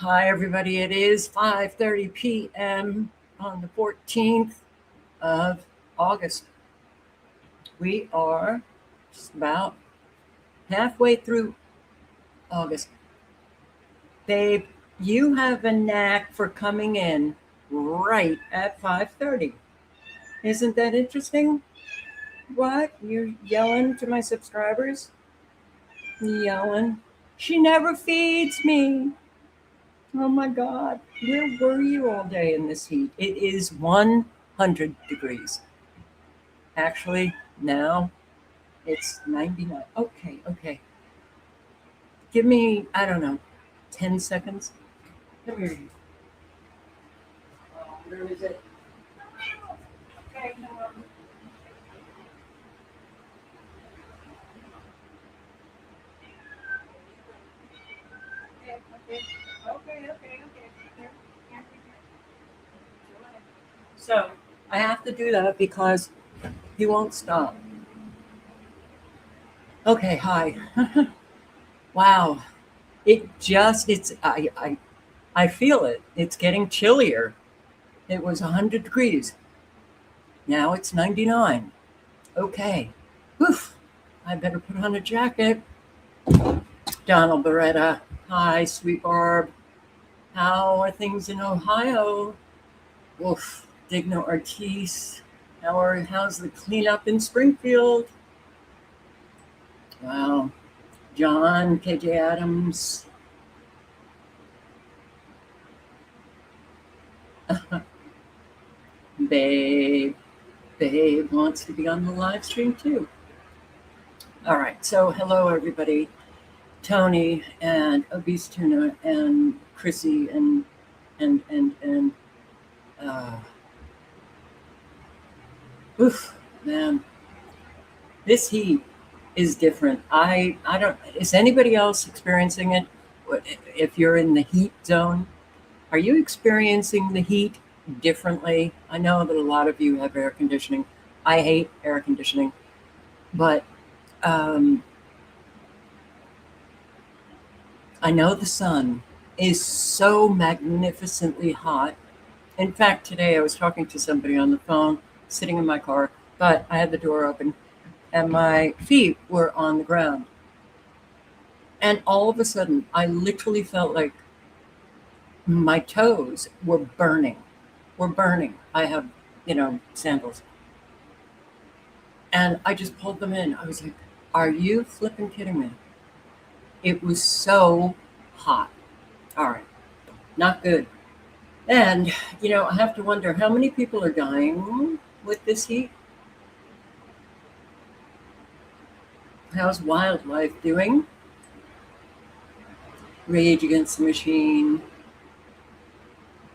Hi, everybody. It is 5:30 p.m. on the 14th of August. We are just about halfway through August. Babe, you have a knack for coming in right at 5:30. Isn't that interesting? What? You're yelling to my subscribers? Yelling. She never feeds me. Oh my God. Where were you all day in this heat? It is 100 degrees. Actually, now it's 99. Okay. Give me, I don't know, 10 seconds. Come here. Where is it? Okay, come on. Okay. Here. So I have to do that because he won't stop. Okay, hi. Wow. I feel it. It's getting chillier. It was 100 degrees. Now it's 99. Okay. Oof. I better put on a jacket. Donald Beretta. Hi, sweet Barb. How are things in Ohio? Oof. Digno Ortiz. How's the cleanup in Springfield? Wow. John, KJ Adams. Babe. Babe wants to be on the live stream too. All right. So, hello, everybody. Tony and Obese Tuna and Chrissy and uh, oof, man, this heat is different. I don't. Is anybody else experiencing it? If you're in the heat zone, are you experiencing the heat differently? I know that a lot of you have air conditioning. I hate air conditioning, but um, I know the sun is so magnificently hot. In fact, today I was talking to somebody on the phone, sitting in my car, but I had the door open and my feet were on the ground. And all of a sudden, I literally felt like my toes were burning. Were burning. I have, sandals. And I just pulled them in. I was like, are you flipping kidding me? It was so hot. All right. Not good. And, I have to wonder how many people are dying with this heat? How's wildlife doing? Rage Against the Machine,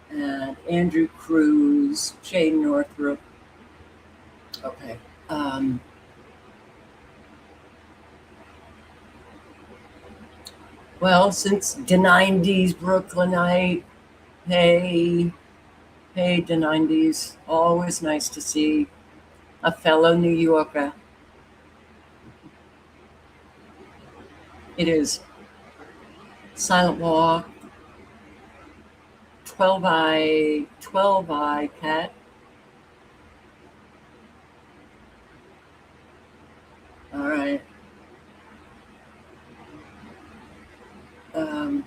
and Andrew Cruz, Shane Northrup. Okay. Um, well, since the 90s Brooklynite, hey, the 90s, always nice to see a fellow New Yorker. It is Silent Walk, 12 eye cat. All right. Um,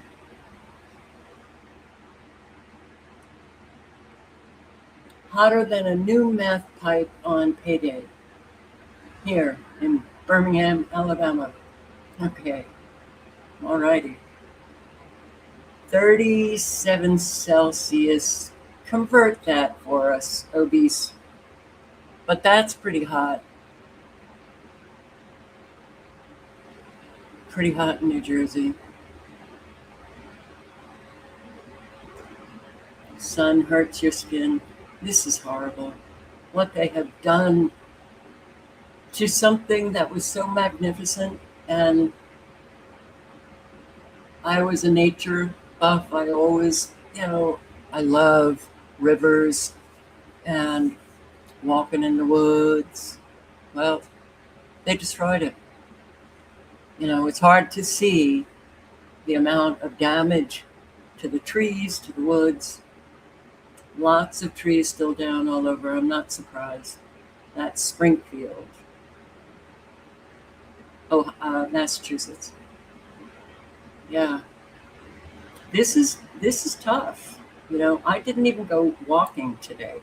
hotter than a new meth pipe on payday here in Birmingham, Alabama. Okay. All righty. 37 Celsius. Convert that for us, obese. But that's pretty hot. Pretty hot in New Jersey. Sun hurts your skin. This is horrible. What they have done to something that was so magnificent. And I was a nature buff. I always, I love rivers and walking in the woods. Well, they destroyed it. It's hard to see the amount of damage to the trees, to the woods. Lots of trees still down all over. I'm not surprised. That's Springfield. Oh, Massachusetts. Yeah, this is tough. I didn't even go walking today.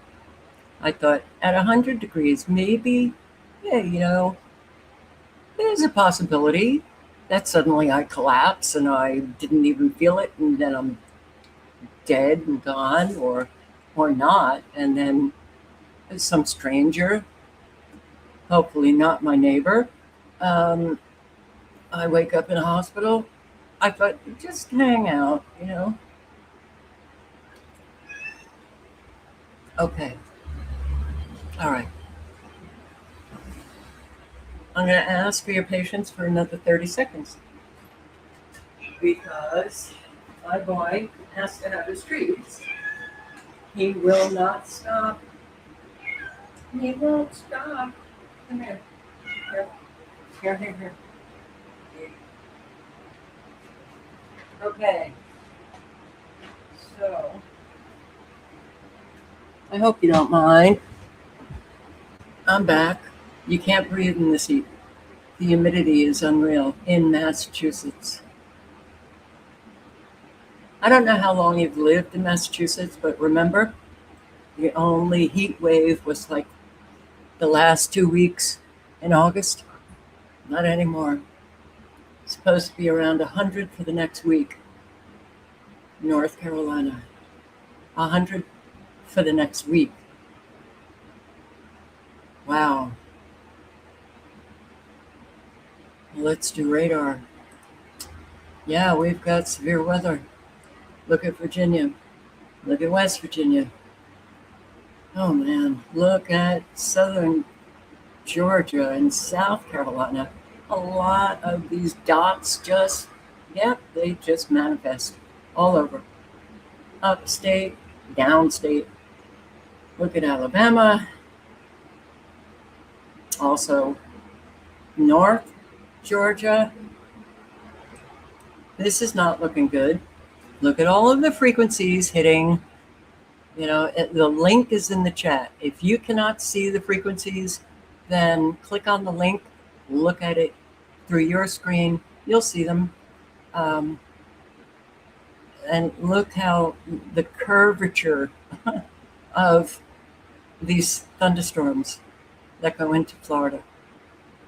I thought at 100 degrees, maybe, yeah, there's a possibility that suddenly I collapse and I didn't even feel it, and then I'm dead and gone, or not, and then some stranger, hopefully not my neighbor. Um, I wake up in a hospital. I thought, just hang out. Okay, all right. I'm going to ask for your patience for another 30 seconds because my boy has to have his treats. He will not stop. He won't stop. Come here. Here, here. Okay. So, I hope you don't mind. I'm back. You can't breathe in this heat. The humidity is unreal in Massachusetts. I don't know how long you've lived in Massachusetts, but remember, the only heat wave was like the last 2 weeks in August. Not anymore. It's supposed to be around 100 for the next week. North Carolina. 100 for the next week. Wow. Let's do radar. Yeah, we've got severe weather. Look at Virginia. Look at West Virginia. Oh man, look at southern Georgia and South Carolina. A lot of these dots they just manifest all over. Upstate, downstate. Look at Alabama. Also, North Georgia. This is not looking good. Look at all of the frequencies hitting. The link is in the chat. If you cannot see the frequencies, then click on the link, look at it through your screen. You'll see them. And look how the curvature of these thunderstorms that go into Florida.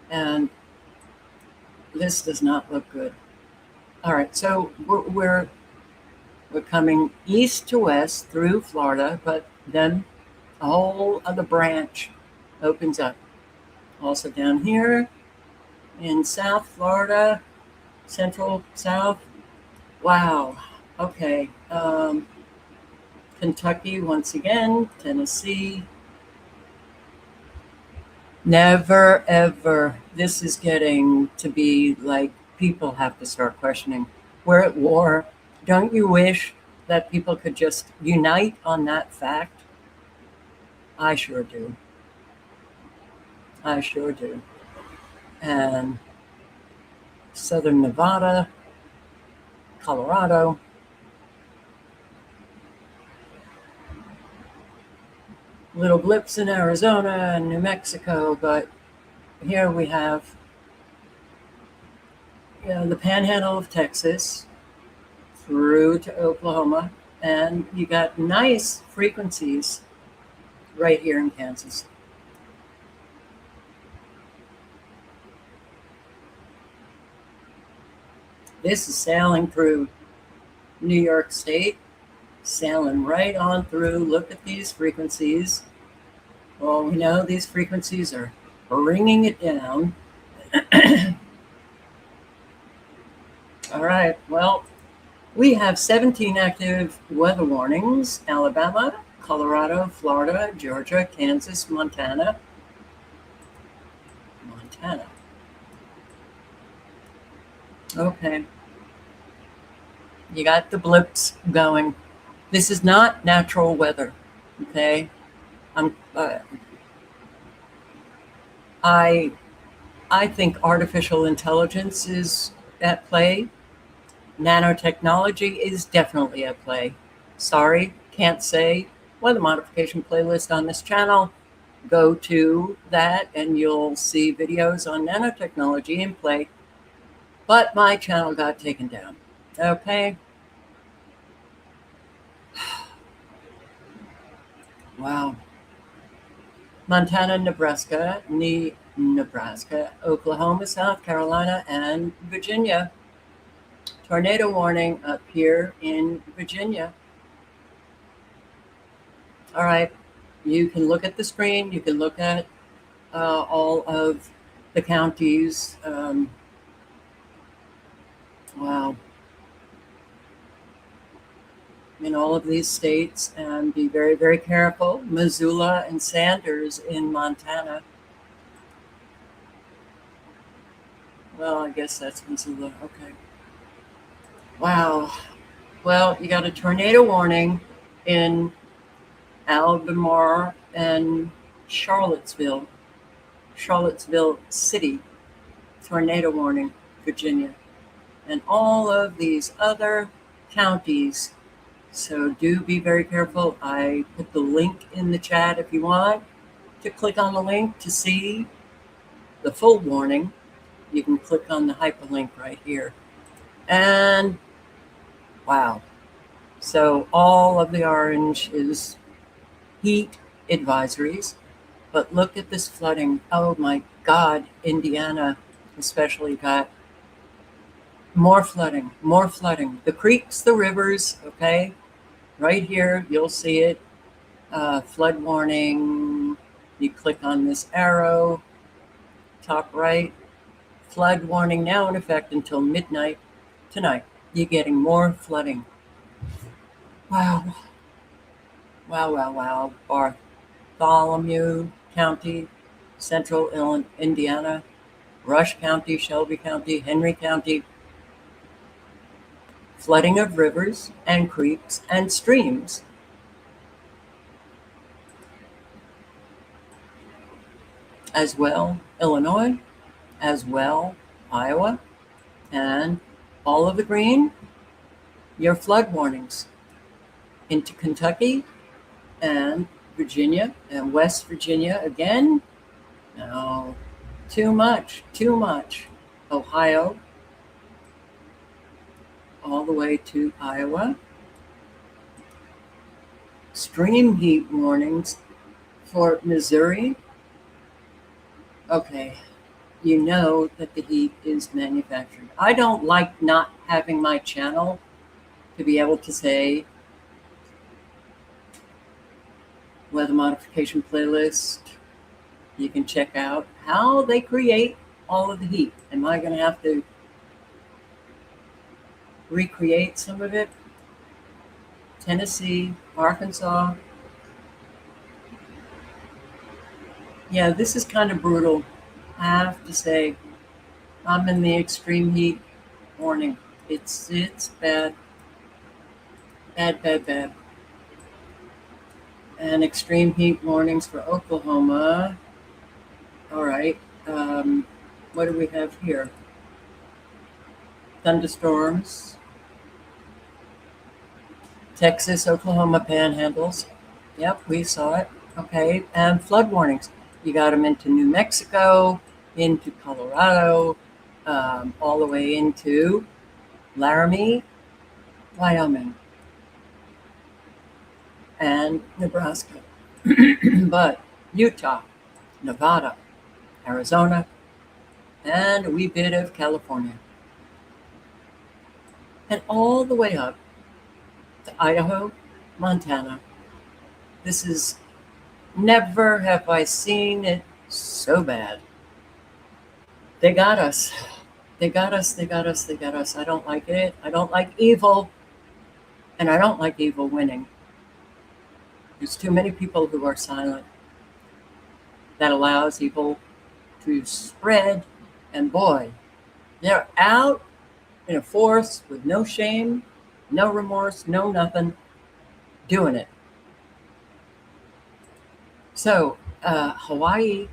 And this does not look good. All right, so we're coming east to west through Florida, but then a whole other branch opens up. Also down here in South Florida, Central South. Wow. Okay. Kentucky once again, Tennessee. Never, ever. This is getting to be like people have to start questioning. We're at war. Don't you wish that people could just unite on that fact? I sure do. I sure do. And southern Nevada, Colorado. Little blips in Arizona and New Mexico, but here we have the panhandle of Texas through to Oklahoma, and you got nice frequencies right here in Kansas. This is sailing through New York State, sailing right on through. Look at these frequencies. Well, we know these frequencies are bringing it down. All right, well, we have 17 active weather warnings: Alabama, Colorado, Florida, Georgia, Kansas, Montana. Okay. You got the blips going. This is not natural weather, okay? I think artificial intelligence is at play. Nanotechnology is definitely at play. Sorry, can't say weather modification playlist on this channel. Go to that and you'll see videos on nanotechnology in play. But my channel got taken down. Okay. Wow. Montana, Nebraska, Oklahoma, South Carolina, and Virginia. Tornado warning up here in Virginia. All right. You can look at the screen. You can look at all of the counties. Wow. In all of these states, and be very, very careful. Missoula and Sanders in Montana. Well, I guess that's Missoula. Okay. Wow. Well, you got a tornado warning in Albemarle and Charlottesville City. Tornado warning, Virginia. And all of these other counties. So do be very careful. I put the link in the chat if you want to click on the link to see the full warning. You can click on the hyperlink right here. And wow. So all of the orange is heat advisories. But look at this flooding. Oh my God, Indiana especially got more flooding. The creeks, the rivers, okay? Right here, you'll see it. Flood warning. You click on this arrow, top right. Flood warning now in effect until midnight tonight. You're getting more flooding. Wow. Bartholomew County, Central Indiana, Rush County, Shelby County, Henry County. Flooding of rivers and creeks and streams. As well, Illinois, as well, Iowa, and all of the green, your flood warnings into Kentucky and Virginia and West Virginia again. No, too much. Ohio, all the way to Iowa. Extreme heat warnings for Missouri. Okay, you know that the heat is manufactured. I don't like not having my channel to be able to say weather modification playlist. You can check out how they create all of the heat. Am I going to have to recreate some of it? Tennessee, Arkansas. Yeah, this is kind of brutal. I have to say, I'm in the extreme heat warning. It's bad. Bad. And extreme heat warnings for Oklahoma. All right. What do we have here? Thunderstorms. Texas, Oklahoma panhandles. Yep, we saw it. Okay. And flood warnings. You got them into New Mexico, into Colorado, all the way into Laramie, Wyoming, and Nebraska. But Utah, Nevada, Arizona, and a wee bit of California. And all the way up to Idaho, Montana. This is, never have I seen it so bad. They got us. I don't like it. I don't like evil. And I don't like evil winning. There's too many people who are silent. That allows evil to spread. And boy, they're out in a force with no shame, no remorse, no nothing, doing it. So, Hawaii,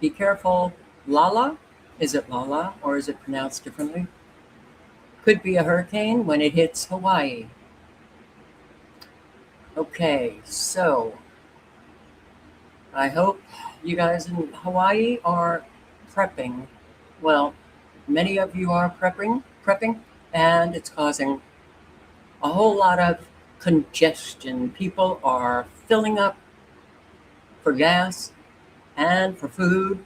be careful. Lala, is it Lala or is it pronounced differently? Could be a hurricane when it hits Hawaii. Okay, so I hope you guys in Hawaii are prepping. Well, many of you are prepping, and it's causing a whole lot of congestion. People are filling up for gas and for food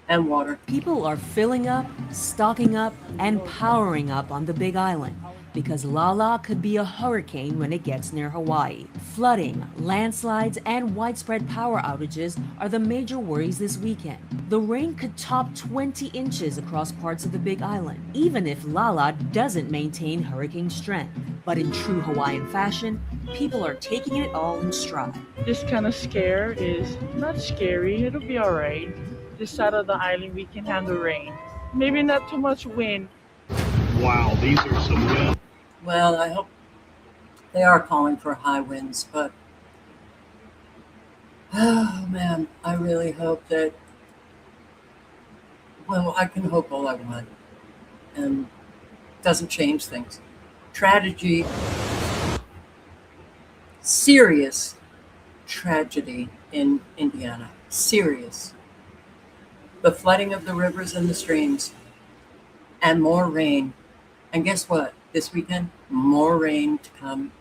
and water. People are filling up, stocking up, and powering up on the Big Island because Lala could be a hurricane when it gets near Hawaii. Flooding, landslides, and widespread power outages are the major worries this weekend. The rain could top 20 inches across parts of the Big Island, even if Lala doesn't maintain hurricane strength. But in true Hawaiian fashion, people are taking it all in stride. This kind of scare is not scary. It'll be all right. This side of the island, we can handle rain. Maybe not too much wind. Wow, these are some wind. Well, I hope they are calling for high winds, but oh man, I really hope that. Well, I can hope all I want, and it doesn't change things. Tragedy, serious tragedy in Indiana. Serious. The flooding of the rivers and the streams, and more rain. And guess what? This weekend, more rain to come.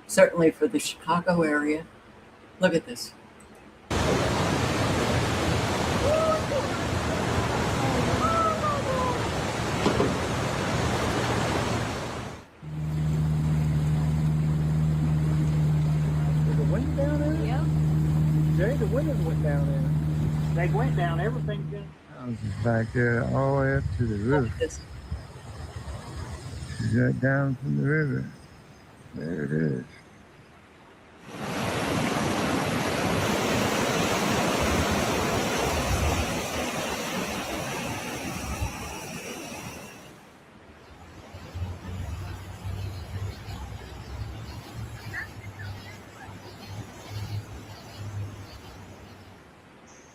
Certainly for the Chicago area. Look at this. The wind down there? Yeah. Jay, the windows went down there. They went down, everything's been. I was back there all the way up to the Look river. at this. She got down from the river. There it is.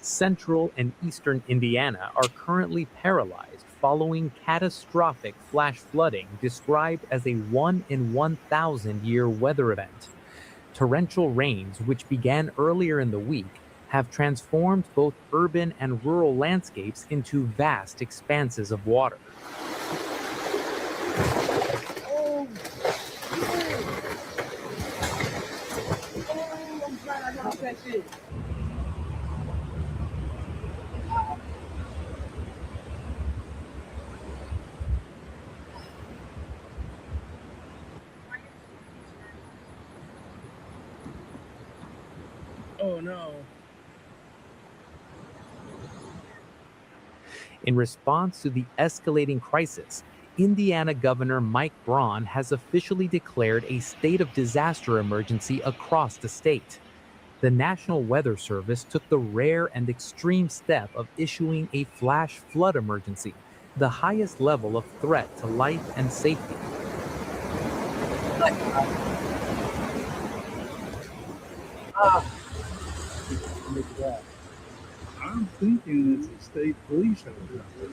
Central and eastern Indiana are currently paralyzed following catastrophic flash flooding described as a 1 in 1,000 year weather event. Torrential rains, which began earlier in the week, have transformed both urban and rural landscapes into vast expanses of water. Oh no. In response to the escalating crisis, Indiana Governor Mike Braun has officially declared a state of disaster emergency across the state. The National Weather Service took the rare and extreme step of issuing a flash flood emergency, the highest level of threat to life and safety. I'm thinking it's a state police helicopter.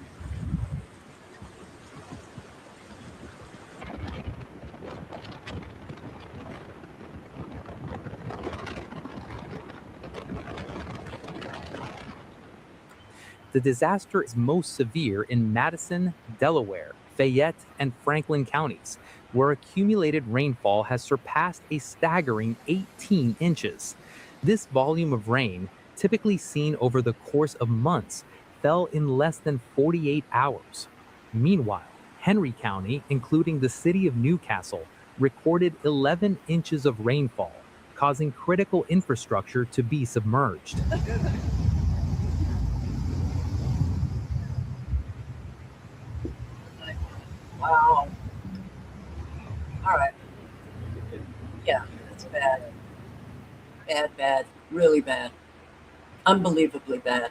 The disaster is most severe in Madison, Delaware, Fayette, and Franklin counties, where accumulated rainfall has surpassed a staggering 18 inches. This volume of rain, typically seen over the course of months, fell in less than 48 hours. Meanwhile, Henry County, including the city of Newcastle, recorded 11 inches of rainfall, causing critical infrastructure to be submerged. Wow. All right. Yeah, that's bad. Bad. Really bad. Unbelievably bad.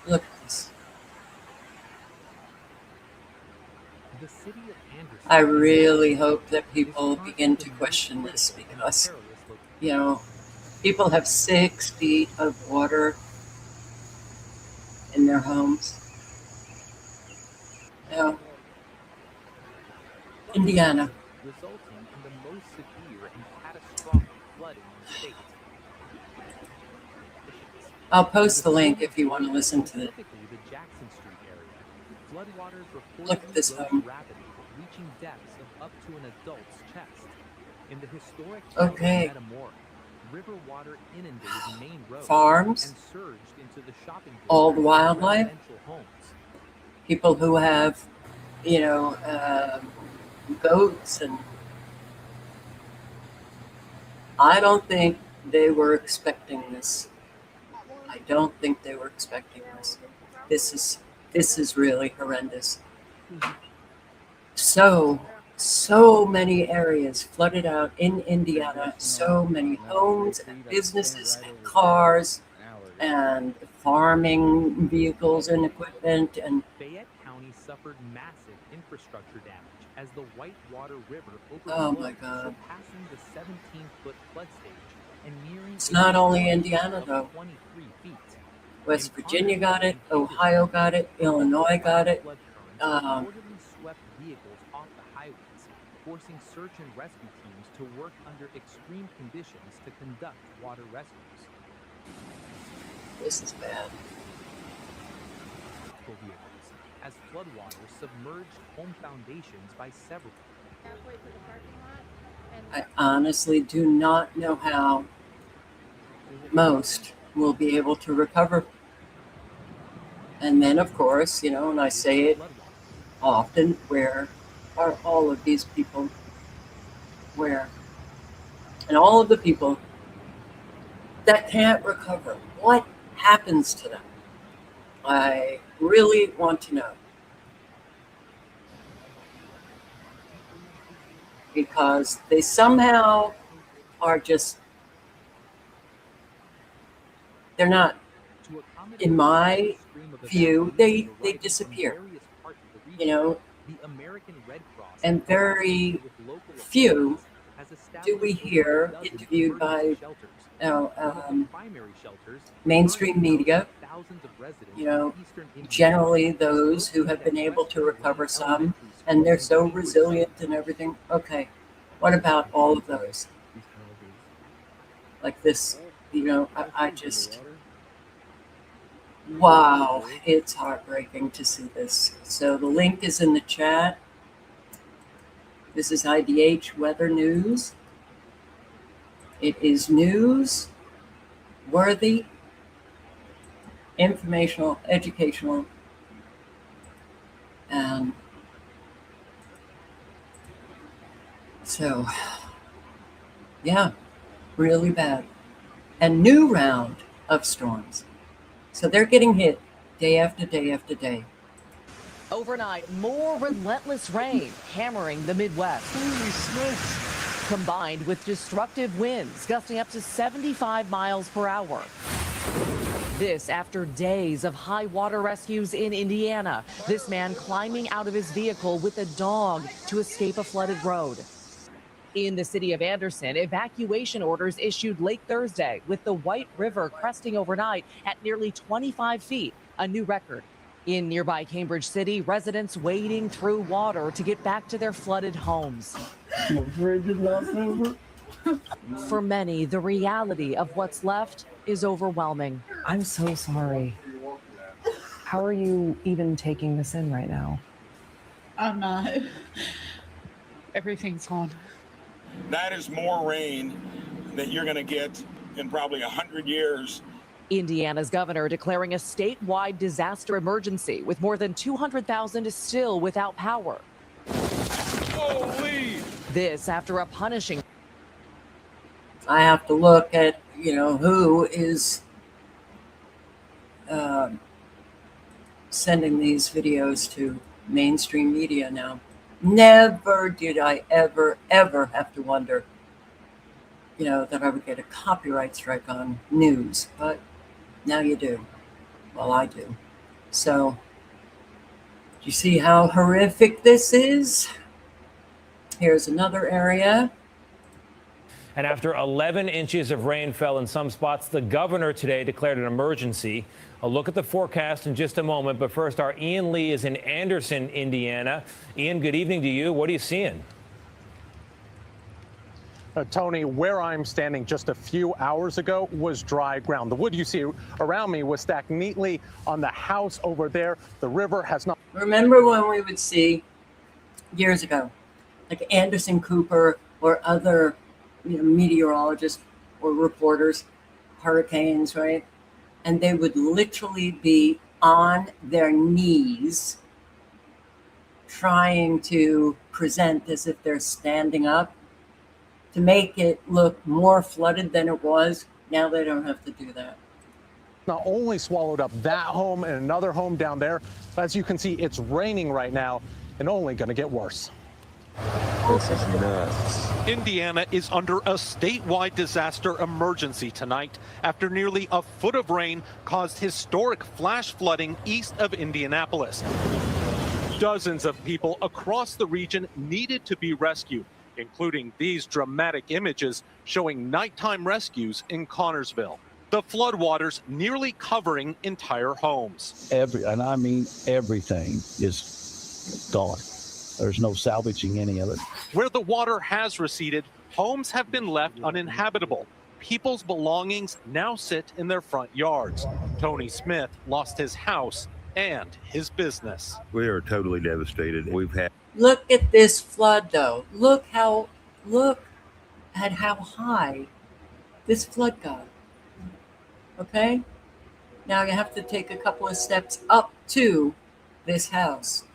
Look at this. The city of Anderson I really hope that people begin to question this because, you know, people have 6 feet of water in their homes. Now, Indiana. Resulting in the most severe and catastrophic flooding in the state. I'll post the link if you want to listen to it. Specifically the Jackson Street area, floodwaters Look at this reportedly rose home. rapidly, reaching depths of up to an adult's chest. In the historic Okay. Metamora, river water inundated main roads Farms, and surged into the shopping all the districts and wildlife, residential homes. people who have, goats, and I don't think they were expecting this. I don't think they were expecting this. This is really horrendous. So many areas flooded out in Indiana. So many homes and businesses and cars and farming vehicles and equipment. And Fayette County suffered massive infrastructure damage as the Whitewater River oh overflowed, my God, surpassing the 17-foot flood stage and nearing it's a not only depth Indiana of though. 23 feet. West Virginia got it, Ohio got it, Illinois got it. Reportedly swept vehicles off the highways, forcing search and rescue teams to work under extreme conditions to conduct water rescues. This is bad. Vehicles, as floodwaters submerged home foundations by several. I honestly do not know how most will be able to recover. And then, of course, and I say it often, where are all of these people? Where? And all of the people that can't recover, what happens to them? I really want to know. Because they somehow are just, they're not, in my view, they disappear. And very few do we hear interviewed by mainstream media, generally those who have been able to recover some, and they're so resilient and everything. Okay, what about all of those? Like this, I just, wow, it's heartbreaking to see this. So the link is in the chat. This is IDH Weather News. It is news worthy, informational, educational, and so, yeah, really bad. And new round of storms. So they're getting hit day after day after day. Overnight, more relentless rain hammering the Midwest. Holy smokes. Combined with destructive winds gusting up to 75 miles per hour. This after days of high water rescues in Indiana. This man climbing out of his vehicle with a dog to escape a flooded road. In the city of Anderson, evacuation orders issued late Thursday with the White River cresting overnight at nearly 25 feet, a new record. In nearby Cambridge City, residents wading through water to get back to their flooded homes. For many, the reality of what's left is overwhelming. I'm so sorry. How are you even taking this in right now? I'm not. Everything's gone. That is more rain that you're going to get in probably 100 years. Indiana's governor declaring a statewide disaster emergency with more than 200,000 still without power. Holy! This after a punishing. I have to look at, who is sending these videos to mainstream media now. Never did I ever have to wonder, that I would get a copyright strike on news, but now you do. Well, I do. So, do you see how horrific this is? Here's another area. And after 11 inches of rain fell in some spots, the governor today declared an emergency. A look at the forecast in just a moment. But first, our Ian Lee is in Anderson, Indiana. Ian, good evening to you. What are you seeing? Tony, where I'm standing just a few hours ago was dry ground. The wood you see around me was stacked neatly on the house over there. The river has not. Remember when we would see years ago, like Anderson Cooper or other meteorologists or reporters, hurricanes, right? And they would literally be on their knees trying to present as if they're standing up to make it look more flooded than it was. Now they don't have to do that. Not only swallowed up that home and another home down there, but as you can see, it's raining right now and only going to get worse. This is nuts. Indiana is under a statewide disaster emergency tonight after nearly a foot of rain caused historic flash flooding east of Indianapolis. Dozens of people across the region needed to be rescued, including these dramatic images showing nighttime rescues in Connorsville. The floodwaters nearly covering entire homes. And I mean everything is gone. There's no salvaging any of it. Where the water has receded, homes have been left uninhabitable. People's belongings now sit in their front yards. Tony Smith lost his house and his business. We are totally devastated. Look at this flood, though. Look at how high this flood got. Okay? Now you have to take a couple of steps up to this house.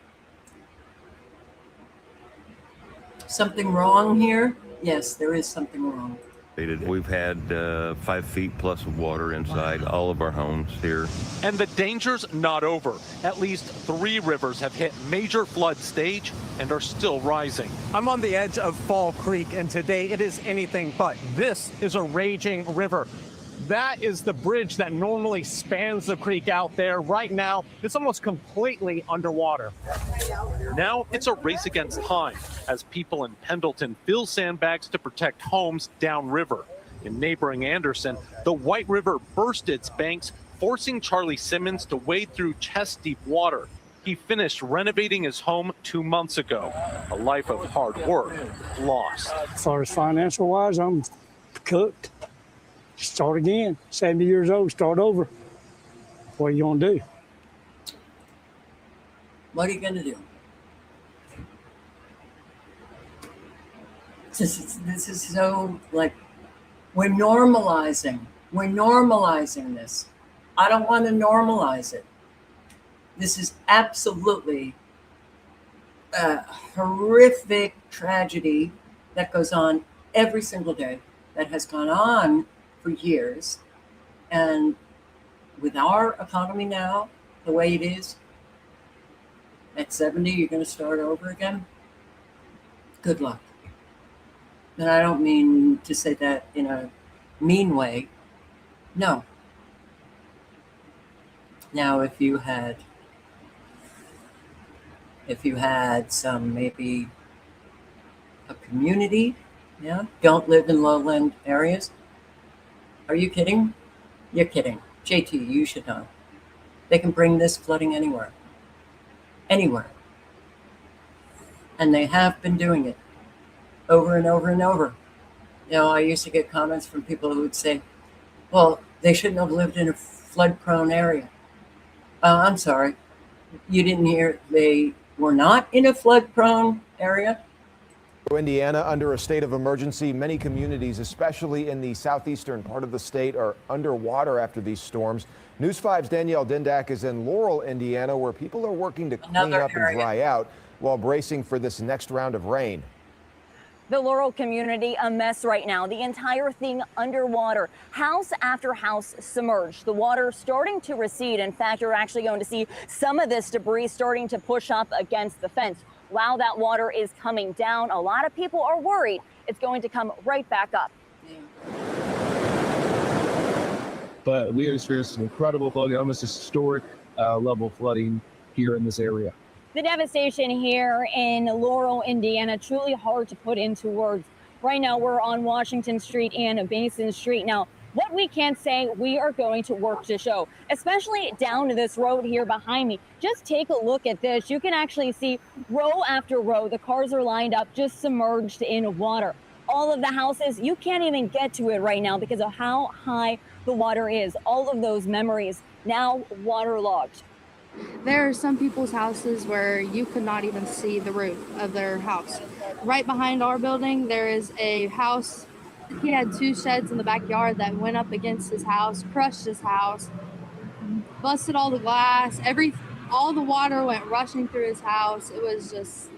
Something wrong here? Yes, there is something wrong. We've had 5 feet plus of water inside all of our homes here. And the danger's not over. At least 3 rivers have hit major flood stage and are still rising. I'm on the edge of Fall Creek, and today it is anything but. This is a raging river. That is the bridge that normally spans the creek out there. Right now, it's almost completely underwater. Now it's a race against time as people in Pendleton fill sandbags to protect homes downriver. In neighboring Anderson, the White River burst its banks, forcing Charlie Simmons to wade through chest-deep water. He finished renovating his home 2 months ago. A life of hard work lost. As far as financial-wise, I'm cooked. Start again. 70 years old, start over. What are you going to do? What are you going to do? This is so, like, we're normalizing this. I don't want to normalize it. This is absolutely a horrific tragedy that goes on every single day, that has gone on for years. And with our economy now, the way it is, at 70, you're going to start over again. Good luck. And I don't mean to say that in a mean way. No. Now, if you had some, maybe a community, don't live in lowland areas. Are you kidding? You're kidding. JT, you should know. They can bring this flooding anywhere. Anywhere. And they have been doing it over and over and over. I used to get comments from people who would say, well, they shouldn't have lived in a flood-prone area. I'm sorry. You didn't hear they were not in a flood-prone area? Indiana under a state of emergency. Many communities, especially in the southeastern part of the state, are underwater after these storms. News 5's Danielle Dindak is in Laurel, Indiana, where people are working to clean up and dry out while bracing for this next round of rain. The Laurel community, a mess right now. The entire thing underwater. House after house submerged. The water starting to recede. In fact, you're actually going to see some of this debris starting to push up against the fence. While that water is coming down, a lot of people are worried it's going to come right back up. But we experienced some incredible flooding, almost historic level flooding here in this area. The devastation here in Laurel, Indiana, truly hard to put into words. Right now, we're on Washington Street and Basin Street. Now, what we can say, we are going to work to show, especially down this road here behind me. Just take a look at this. You can actually see row after row, the cars are lined up, just submerged in water. All of the houses, you can't even get to it right now because of how high the water is. All of those memories now waterlogged. There are some people's houses where you could not even see the roof of their house. Right behind our building, there is a house. He had 2 sheds in the backyard that went up against his house, crushed his house, busted all the glass. All the water went rushing through his house. It was just,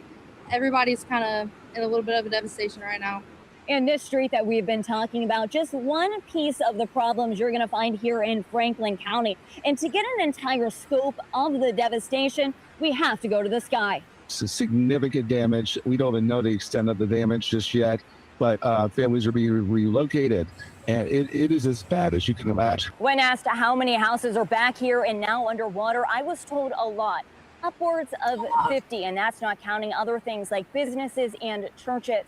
everybody's kind of in a little bit of a devastation right now. In this street that we've been talking about, just one piece of the problems you're going to find here in Franklin County. And to get an entire scope of the devastation, we have to go to the sky. It's significant damage. We don't even know the extent of the damage just yet, but families are being relocated, and it is as bad as you can imagine. When asked how many houses are back here and now underwater, I was told a lot. Upwards of 50, and that's not counting other things like businesses and churches.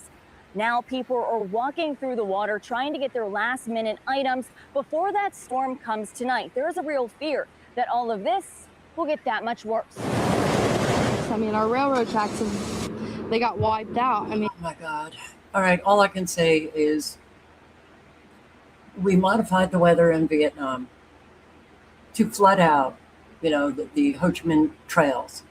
Now people are walking through the water trying to get their last minute items before that storm comes tonight. There's a real fear that all of this will get that much worse. I mean, our railroad tracks, they got wiped out. I mean, oh my God. All right, all I can say is we modified the weather in Vietnam to flood out, the Ho Chi Minh trails.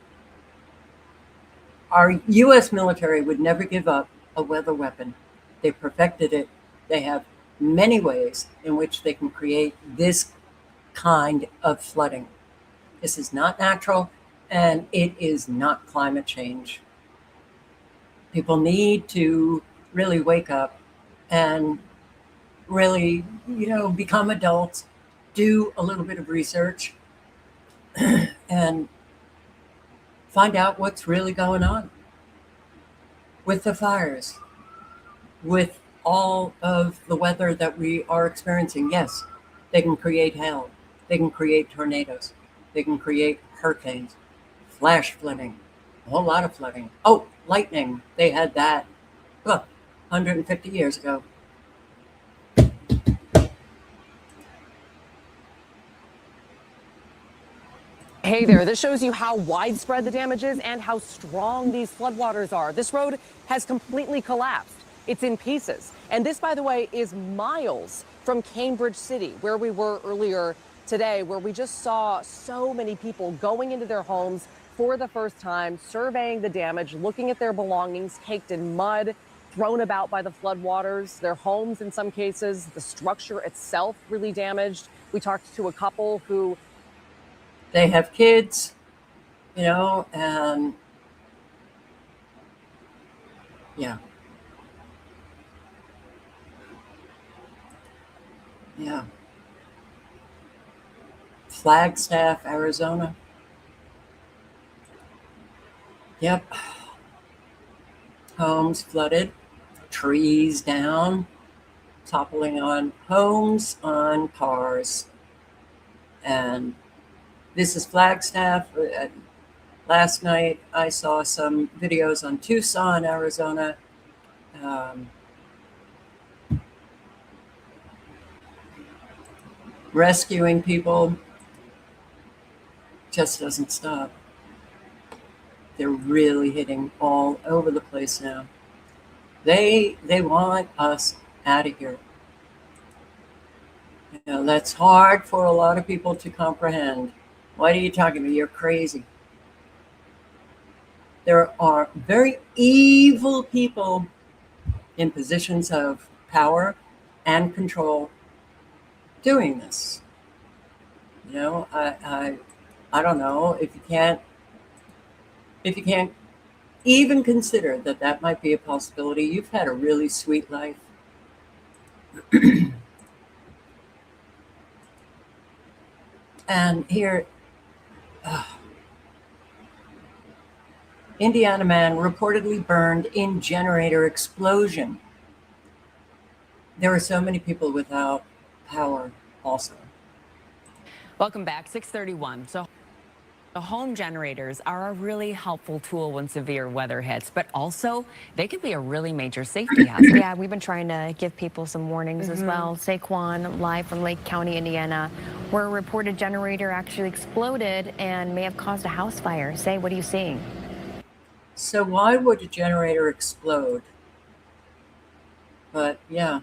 Our U.S. military would never give up a weather weapon. They perfected it. They have many ways in which they can create this kind of flooding. This is not natural, and it is not climate change. People need to really wake up and really, become adults, do a little bit of research, and find out what's really going on with the fires, with all of the weather that we are experiencing. Yes, they can create hail, they can create tornadoes, they can create hurricanes, flash flooding, a whole lot of flooding. Oh, lightning, they had that, 150 years ago. Hey there, this shows you how widespread the damage is and how strong these floodwaters are. This road has completely collapsed. It's in pieces. And this, by the way, is miles from Cambridge City, where we were earlier today, where we just saw so many people going into their homes for the first time, surveying the damage, looking at their belongings caked in mud, thrown about by the floodwaters, their homes in some cases, the structure itself really damaged. We talked to a couple who they have kids, and yeah. Flagstaff, Arizona. Yep. Homes flooded, trees down, toppling on homes, on cars. And this is Flagstaff. Last night, I saw some videos on Tucson, Arizona. Rescuing people just doesn't stop. They're really hitting all over the place now. They want us out of here. That's hard for a lot of people to comprehend. What are you talking about? You're crazy. There are very evil people in positions of power and control doing this. I don't know if you can't even consider that might be a possibility. You've had a really sweet life. And here, Indiana man reportedly burned in generator explosion. There are so many people without power also. Welcome back, 6:31. So The home generators are a really helpful tool when severe weather hits, but also they can be a really major safety hazard. Yeah, we've been trying to give people some warnings as well. Saquon, live from Lake County, Indiana, where a reported generator actually exploded and may have caused a house fire. Say, what are you seeing? So why would a generator explode? But yeah,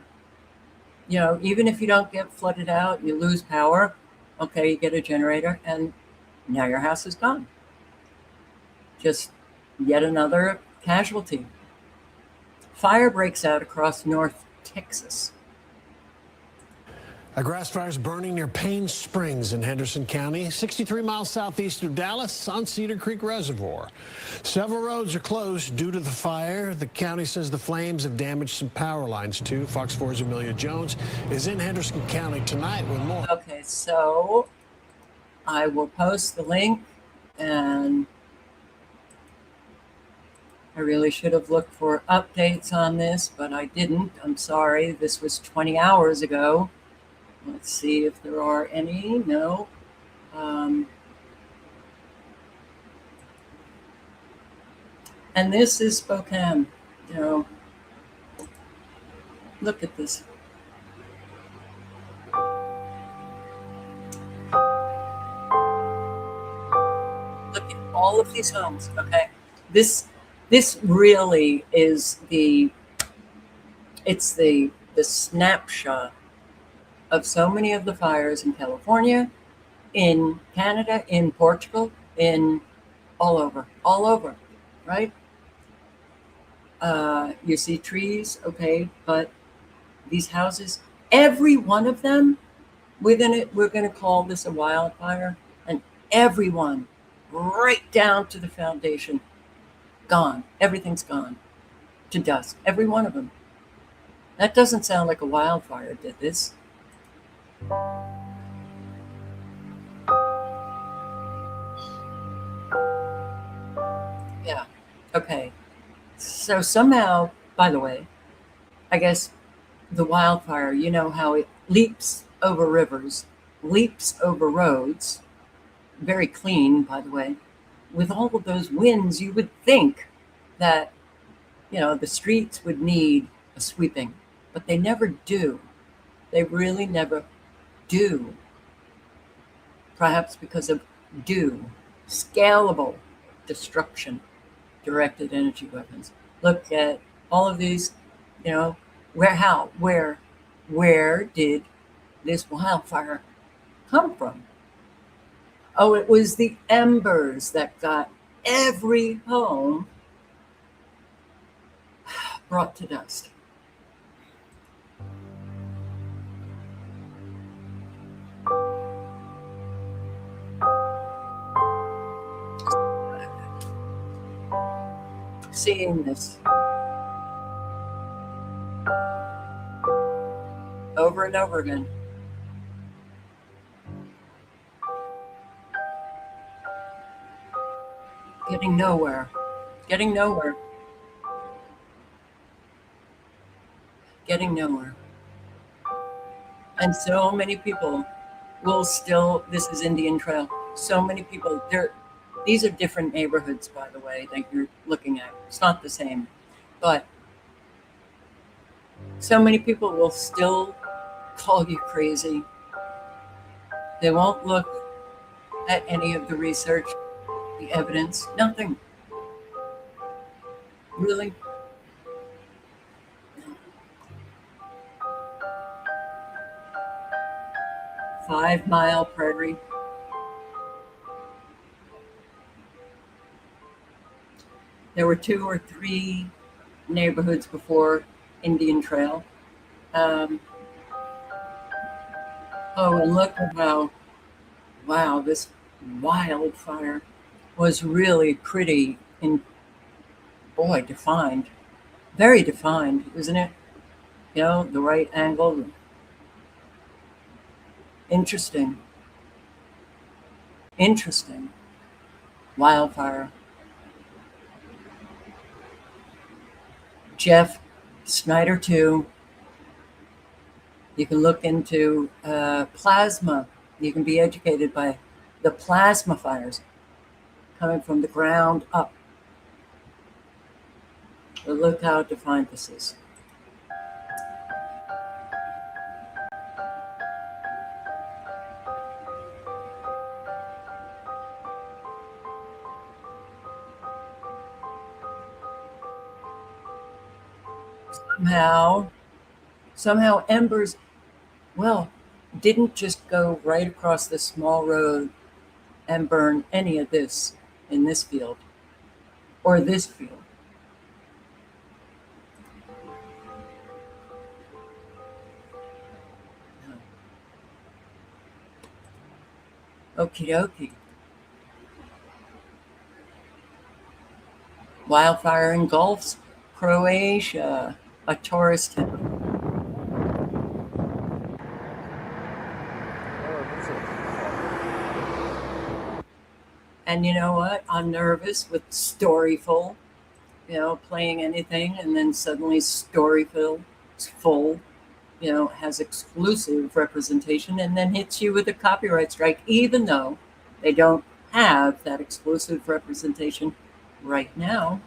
even if you don't get flooded out, you lose power, okay, you get a generator, and now your house is gone. Just yet another casualty. Fire breaks out across North Texas. A grass fire is burning near Payne Springs in Henderson County, 63 miles southeast of Dallas on Cedar Creek Reservoir. Several roads are closed due to the fire. The county says the flames have damaged some power lines too. Fox 4's Amelia Jones is in Henderson County tonight with more. Okay, so I will post the link, and I really should have looked for updates on this, but I didn't. I'm sorry. This was 20 hours ago. Let's see if there are any. No. And this is Spokane. Look at this. Look at all of these homes. Okay, this really is the snapshot of so many of the fires in California, in Canada, in Portugal, in all over, right? You see trees, okay, but these houses, every one of them, we're gonna call this a wildfire, and everyone, right down to the foundation, gone. Everything's gone to dust. Every one of them. That doesn't sound like a wildfire, did this? Yeah. Okay. So somehow, by the way, I guess the wildfire, you know how it leaps over rivers, leaps over roads, very clean, by the way. With all of those winds, you would think that, the streets would need a sweeping, but they never do. They really never do. Perhaps because of scalable destruction, directed energy weapons. Look at all of these, where did this wildfire come from? Oh, it was the embers that got every home brought to dust. Seeing this over and over again. Getting nowhere. Getting nowhere. Getting nowhere. And so many people will still, this is Indian Trail, so many people, these are different neighborhoods, by the way, that you're looking at. It's not the same. But so many people will still call you crazy. They won't look at any of the research, the evidence, nothing. Really? 5 Mile Prairie. There were 2 or 3 neighborhoods before Indian Trail. Oh, and look at wow, this wildfire was really pretty defined. Very defined, isn't it? The right angle. Interesting. Wildfire. Jeff Snyder 2. You can look into plasma. You can be educated by the plasma fires. coming from the ground up. But look how defined this is. Somehow embers, well, didn't just go right across this small road and burn any of this in this field or this field. Okie dokie. Wildfire engulfs Croatia, a tourist town. And you know what? I'm nervous with Storyful, playing anything, and then suddenly Storyful is full, has exclusive representation, and then hits you with a copyright strike, even though they don't have that exclusive representation right now.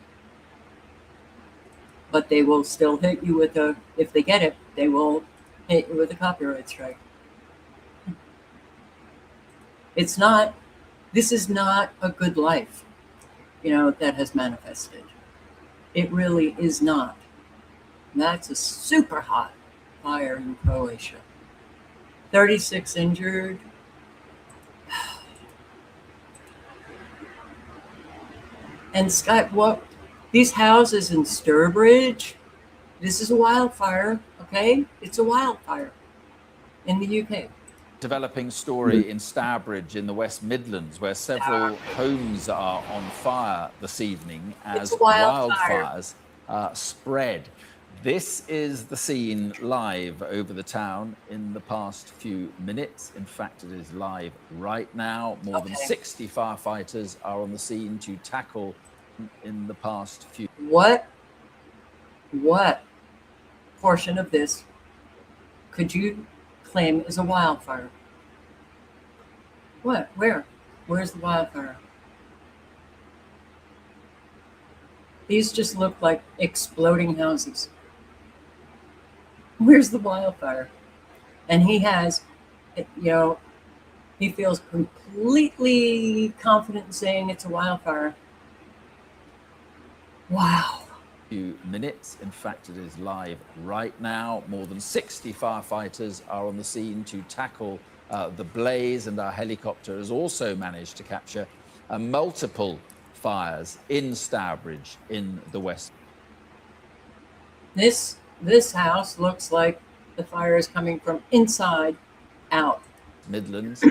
But they will still hit you with if they get it, they will hit you with a copyright strike. This is not a good life, that has manifested. It really is not. And that's a super hot fire in Croatia. 36 injured. And Scott, these houses in Sturbridge, this is a wildfire, okay? It's a wildfire in the UK. Developing story in Stourbridge in the West Midlands, where several homes are on fire this evening as wildfires spread. This is the scene live over the town in the past few minutes. In fact, it is live right now. More than 60 firefighters are on the scene to tackle in the past few. What portion of this could you claim is a wildfire? What? Where's the wildfire? These just look like exploding houses. Where's the wildfire? And he has, he feels completely confident in saying it's a wildfire. Wow. Few minutes. In fact, it is live right now. More than 60 firefighters are on the scene to tackle the blaze, and our helicopter has also managed to capture multiple fires in Stourbridge in the west. This house looks like the fire is coming from inside out. Midlands.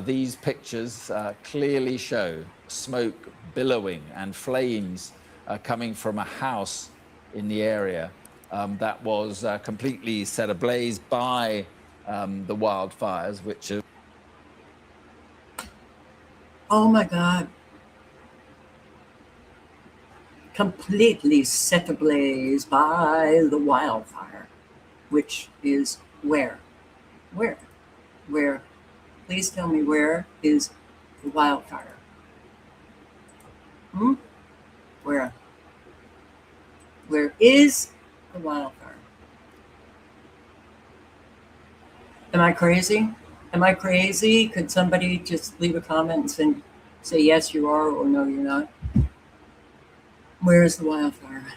These pictures clearly show smoke billowing and flames coming from a house in the area that was completely set ablaze by the wildfires, which are... Oh my God. Completely set ablaze by the wildfire, which is where? Where? Please tell me, where is the wildfire? Where? Where is the wildfire? Am I crazy? Am I crazy? Could somebody just leave a comment and say yes, you are, or no, you're not? Where is the wildfire?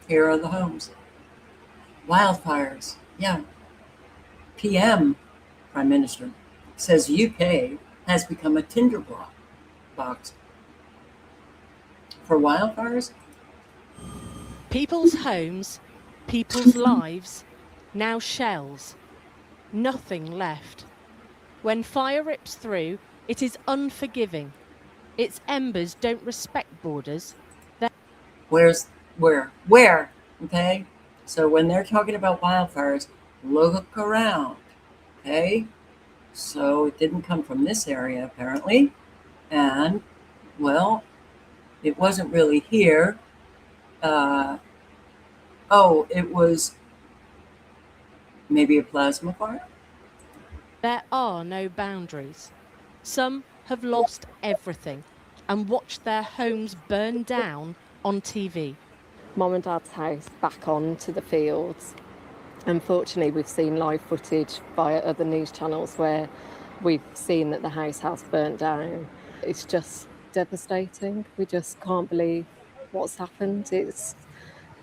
Here are the homes. Wildfires, yeah. PM, Prime Minister, says UK has become a tinderbox for wildfires. People's homes, people's lives, now shells. Nothing left. When fire rips through, it is unforgiving. Its embers don't respect borders. Where? Okay? So when they're talking about wildfires, look around. Okay? So it didn't come from this area, apparently. And, well, it wasn't really here. It was maybe a plasma fire? There are no boundaries. Some have lost everything and watched their homes burn down on TV. Mum and Dad's house back onto the fields. Unfortunately, we've seen live footage via other news channels where we've seen that the house has burnt down. It's just devastating. We just can't believe what's happened. It's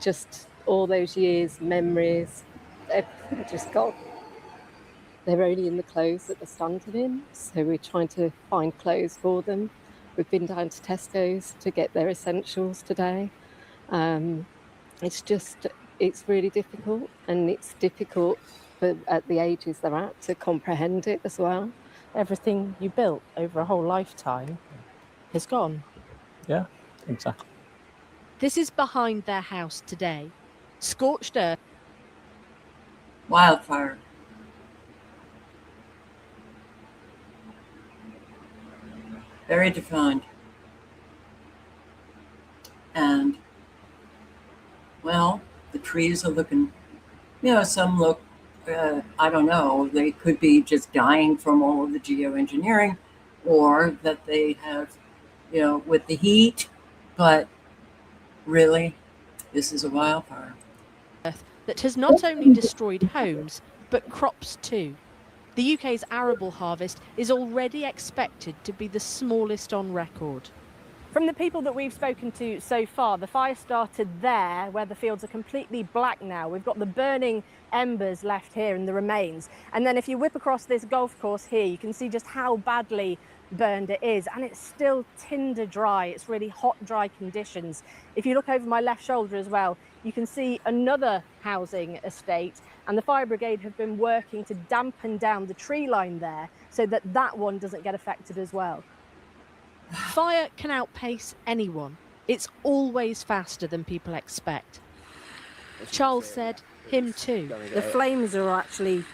just all those years, memories, everything just gone. They're only in the clothes that they're standing in, so we're trying to find clothes for them. We've been down to Tesco's to get their essentials today. It's really difficult, and it's difficult at the ages they're at to comprehend it as well. Everything you built over a whole lifetime is gone. Yeah, exactly. This is behind their house today. Scorched earth. Wildfire. Very defined. And, well, the trees are looking, some look, I don't know, they could be just dying from all of the geoengineering, or that they have, with the heat, but really, this is a wildfire. That has not only destroyed homes, but crops too. The UK's arable harvest is already expected to be the smallest on record. From the people that we've spoken to so far, the fire started there, where the fields are completely black now. We've got the burning embers left here and the remains. And then if you whip across this golf course here, you can see just how badly burned it is. And it's still tinder dry. It's really hot, dry conditions. If you look over my left shoulder as well, you can see another housing estate. And the fire brigade have been working to dampen down the tree line there so that that one doesn't get affected as well. Fire can outpace anyone. It's always faster than people expect. Charles said him too. The flames are actually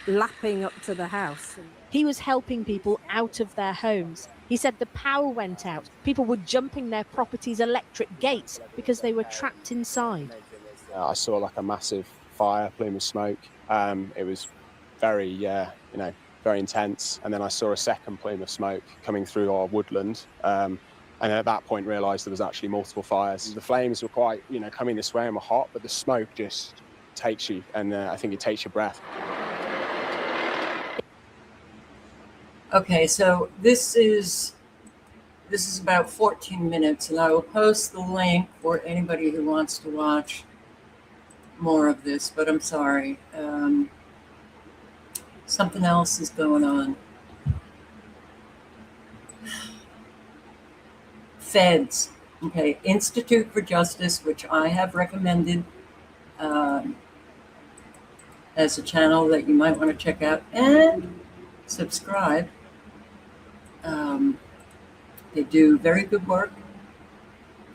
lapping up to the house. He was helping people out of their homes. He said the power went out. People were jumping their property's electric gates because they were trapped inside. I saw like a massive fire, plume of smoke. It was very, very intense. And then I saw a second plume of smoke coming through our woodland. And at that point realised there was actually multiple fires. The flames were quite, coming this way and were hot, but the smoke just takes you, and I think it takes your breath. Okay, so this is about 14 minutes, and I will post the link for anybody who wants to watch more of this, but I'm sorry. Something else is going on. Feds, okay, Institute for Justice, which I have recommended as a channel that you might want to check out and subscribe. They do very good work.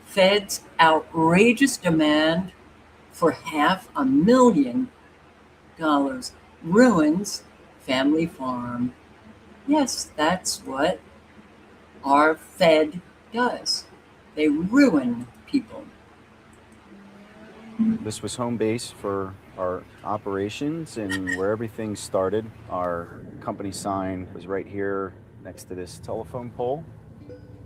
Fed's outrageous demand for $500,000 ruins family farm. Yes, that's what our Fed does. They ruin people. This was home base for our operations and where everything started. Our company sign was right here next to this telephone pole.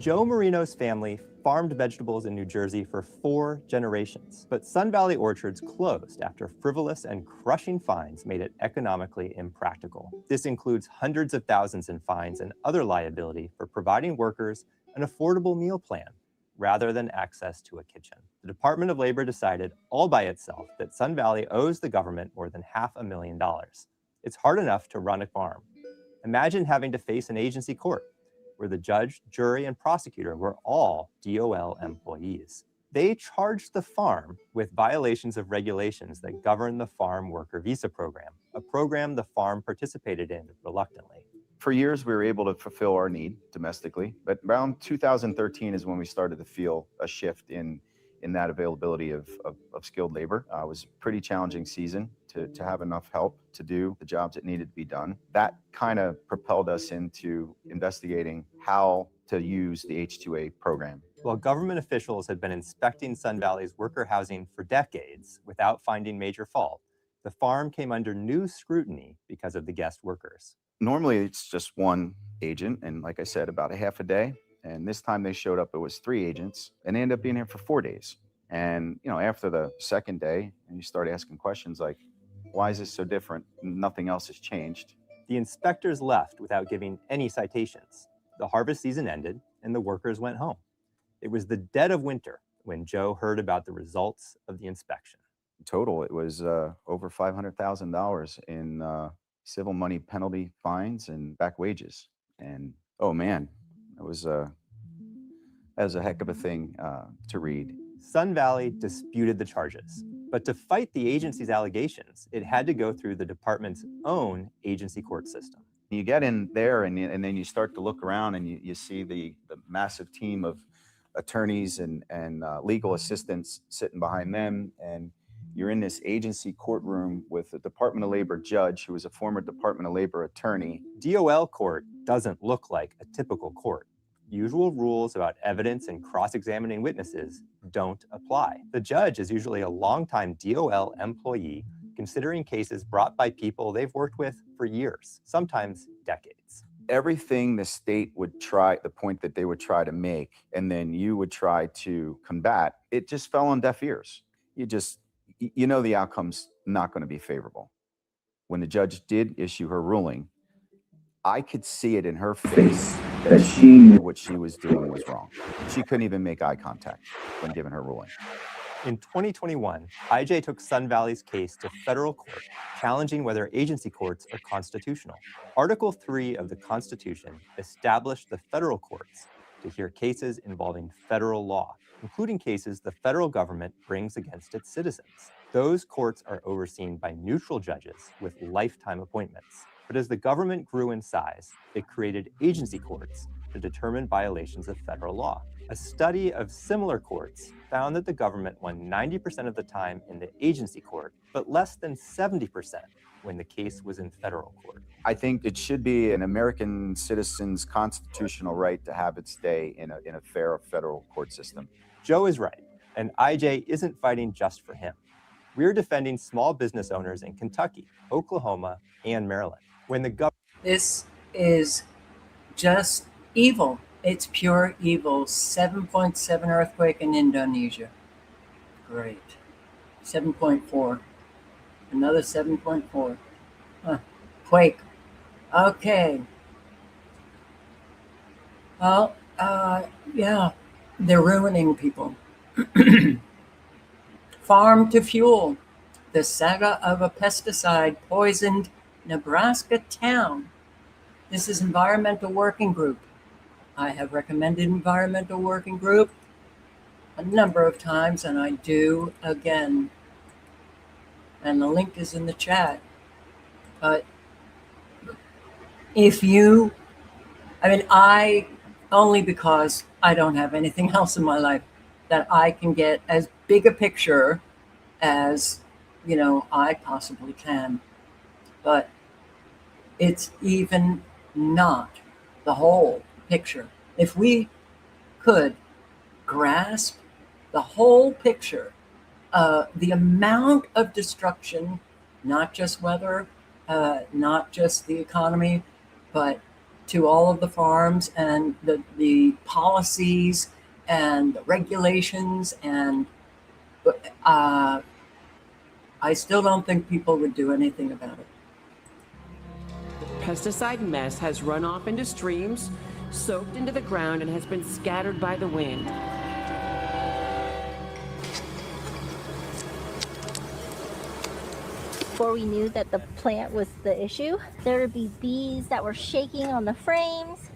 Joe Marino's family farmed vegetables in New Jersey for 4 generations, but Sun Valley Orchards closed after frivolous and crushing fines made it economically impractical. This includes hundreds of thousands in fines and other liability for providing workers an affordable meal plan rather than access to a kitchen. The Department of Labor decided all by itself that Sun Valley owes the government more than $500,000. It's hard enough to run a farm. Imagine having to face an agency court where the judge, jury, and prosecutor were all DOL employees. They charged the farm with violations of regulations that govern the Farm Worker Visa Program, a program the farm participated in reluctantly. For years, we were able to fulfill our need domestically, but around 2013 is when we started to feel a shift in that availability of skilled labor. It was a pretty challenging season to have enough help to do the jobs that needed to be done. That kind of propelled us into investigating how to use the H-2A program. While government officials had been inspecting Sun Valley's worker housing for decades without finding major fault, the farm came under new scrutiny because of the guest workers. Normally it's just one agent, and like I said, about a half a day. And this time they showed up, it was 3 agents, and they ended up being here for 4 days. And after the second day, and you start asking questions like, why is this so different? Nothing else has changed. The inspectors left without giving any citations. The harvest season ended, and the workers went home. It was the dead of winter when Joe heard about the results of the inspection. In total, it was over $500,000 in civil money penalty fines and back wages. And oh man, that was a heck of a thing to read. Sun Valley disputed the charges, but to fight the agency's allegations, it had to go through the department's own agency court system. You get in there and then you start to look around and you see the massive team of attorneys and legal assistants sitting behind them, and you're in this agency courtroom with a Department of Labor judge who was a former Department of Labor attorney. DOL court doesn't look like a typical court. Usual rules about evidence and cross-examining witnesses don't apply. The judge is usually a longtime DOL employee considering cases brought by people they've worked with for years, sometimes decades. Everything the state would try, the point that they would try to make, and then you would try to combat, it just fell on deaf ears. The outcome's not going to be favorable. When the judge did issue her ruling, I could see it in her face that she knew what she was doing was wrong. She couldn't even make eye contact when giving her ruling. In 2021, IJ took Sun Valley's case to federal court, challenging whether agency courts are constitutional. Article 3 of the Constitution established the federal courts to hear cases involving federal law, including cases the federal government brings against its citizens. Those courts are overseen by neutral judges with lifetime appointments. But as the government grew in size, it created agency courts to determine violations of federal law. A study of similar courts found that the government won 90% of the time in the agency court, but less than 70% when the case was in federal court. I think it should be an American citizen's constitutional right to have its day in a fair federal court system. Joe is right, and IJ isn't fighting just for him. We're defending small business owners in Kentucky, Oklahoma, and Maryland. This is just evil. It's pure evil. 7.7 earthquake in Indonesia. Great. 7.4. Another 7.4. Quake. Okay. Well, yeah, they're ruining people. Farm to fuel. The saga of a pesticide poisoned Nebraska town. This is Environmental Working Group. I have recommended Environmental Working Group a number of times, and I do again. And the link is in the chat. But only because I don't have anything else in my life that I can get as big a picture as, I possibly can. But it's even not the whole picture. If we could grasp the whole picture, the amount of destruction, not just weather, not just the economy, but to all of the farms and the policies and the regulations, and I still don't think people would do anything about it. Pesticide mess has run off into streams, soaked into the ground, and has been scattered by the wind. Before we knew that the plant was the issue, there would be bees that were shaking on the frames,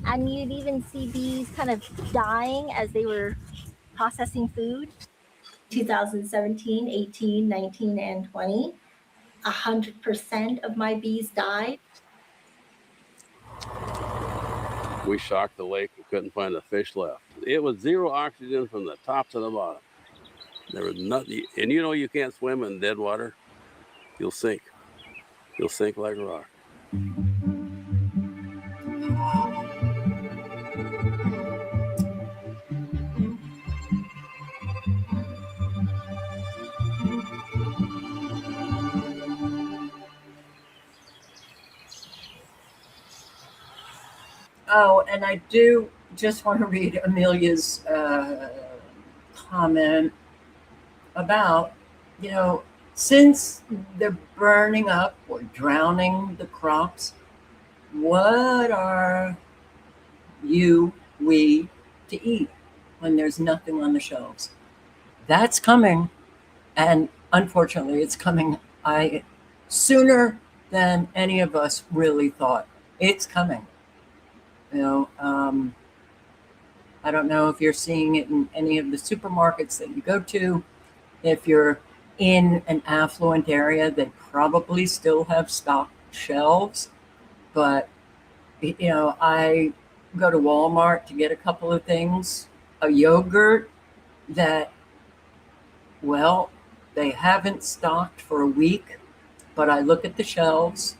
and you'd even see bees kind of dying as they were processing food. 2017, 18, 19, and 20, 100% of my bees died. We shocked the lake and couldn't find a fish left. It was zero oxygen from the top to the bottom. There was nothing, and you can't swim in dead water. You'll sink. You'll sink like a rock. Oh, and I do just want to read Amelia's comment about, since they're burning up or drowning the crops, what are we to eat when there's nothing on the shelves? That's coming. And unfortunately, it's coming sooner than any of us really thought. It's coming. I don't know if you're seeing it in any of the supermarkets that you go to. If you're in an affluent area, they probably still have stocked shelves. But, I go to Walmart to get a couple of things, a yogurt that, well, they haven't stocked for a week, but I look at the shelves,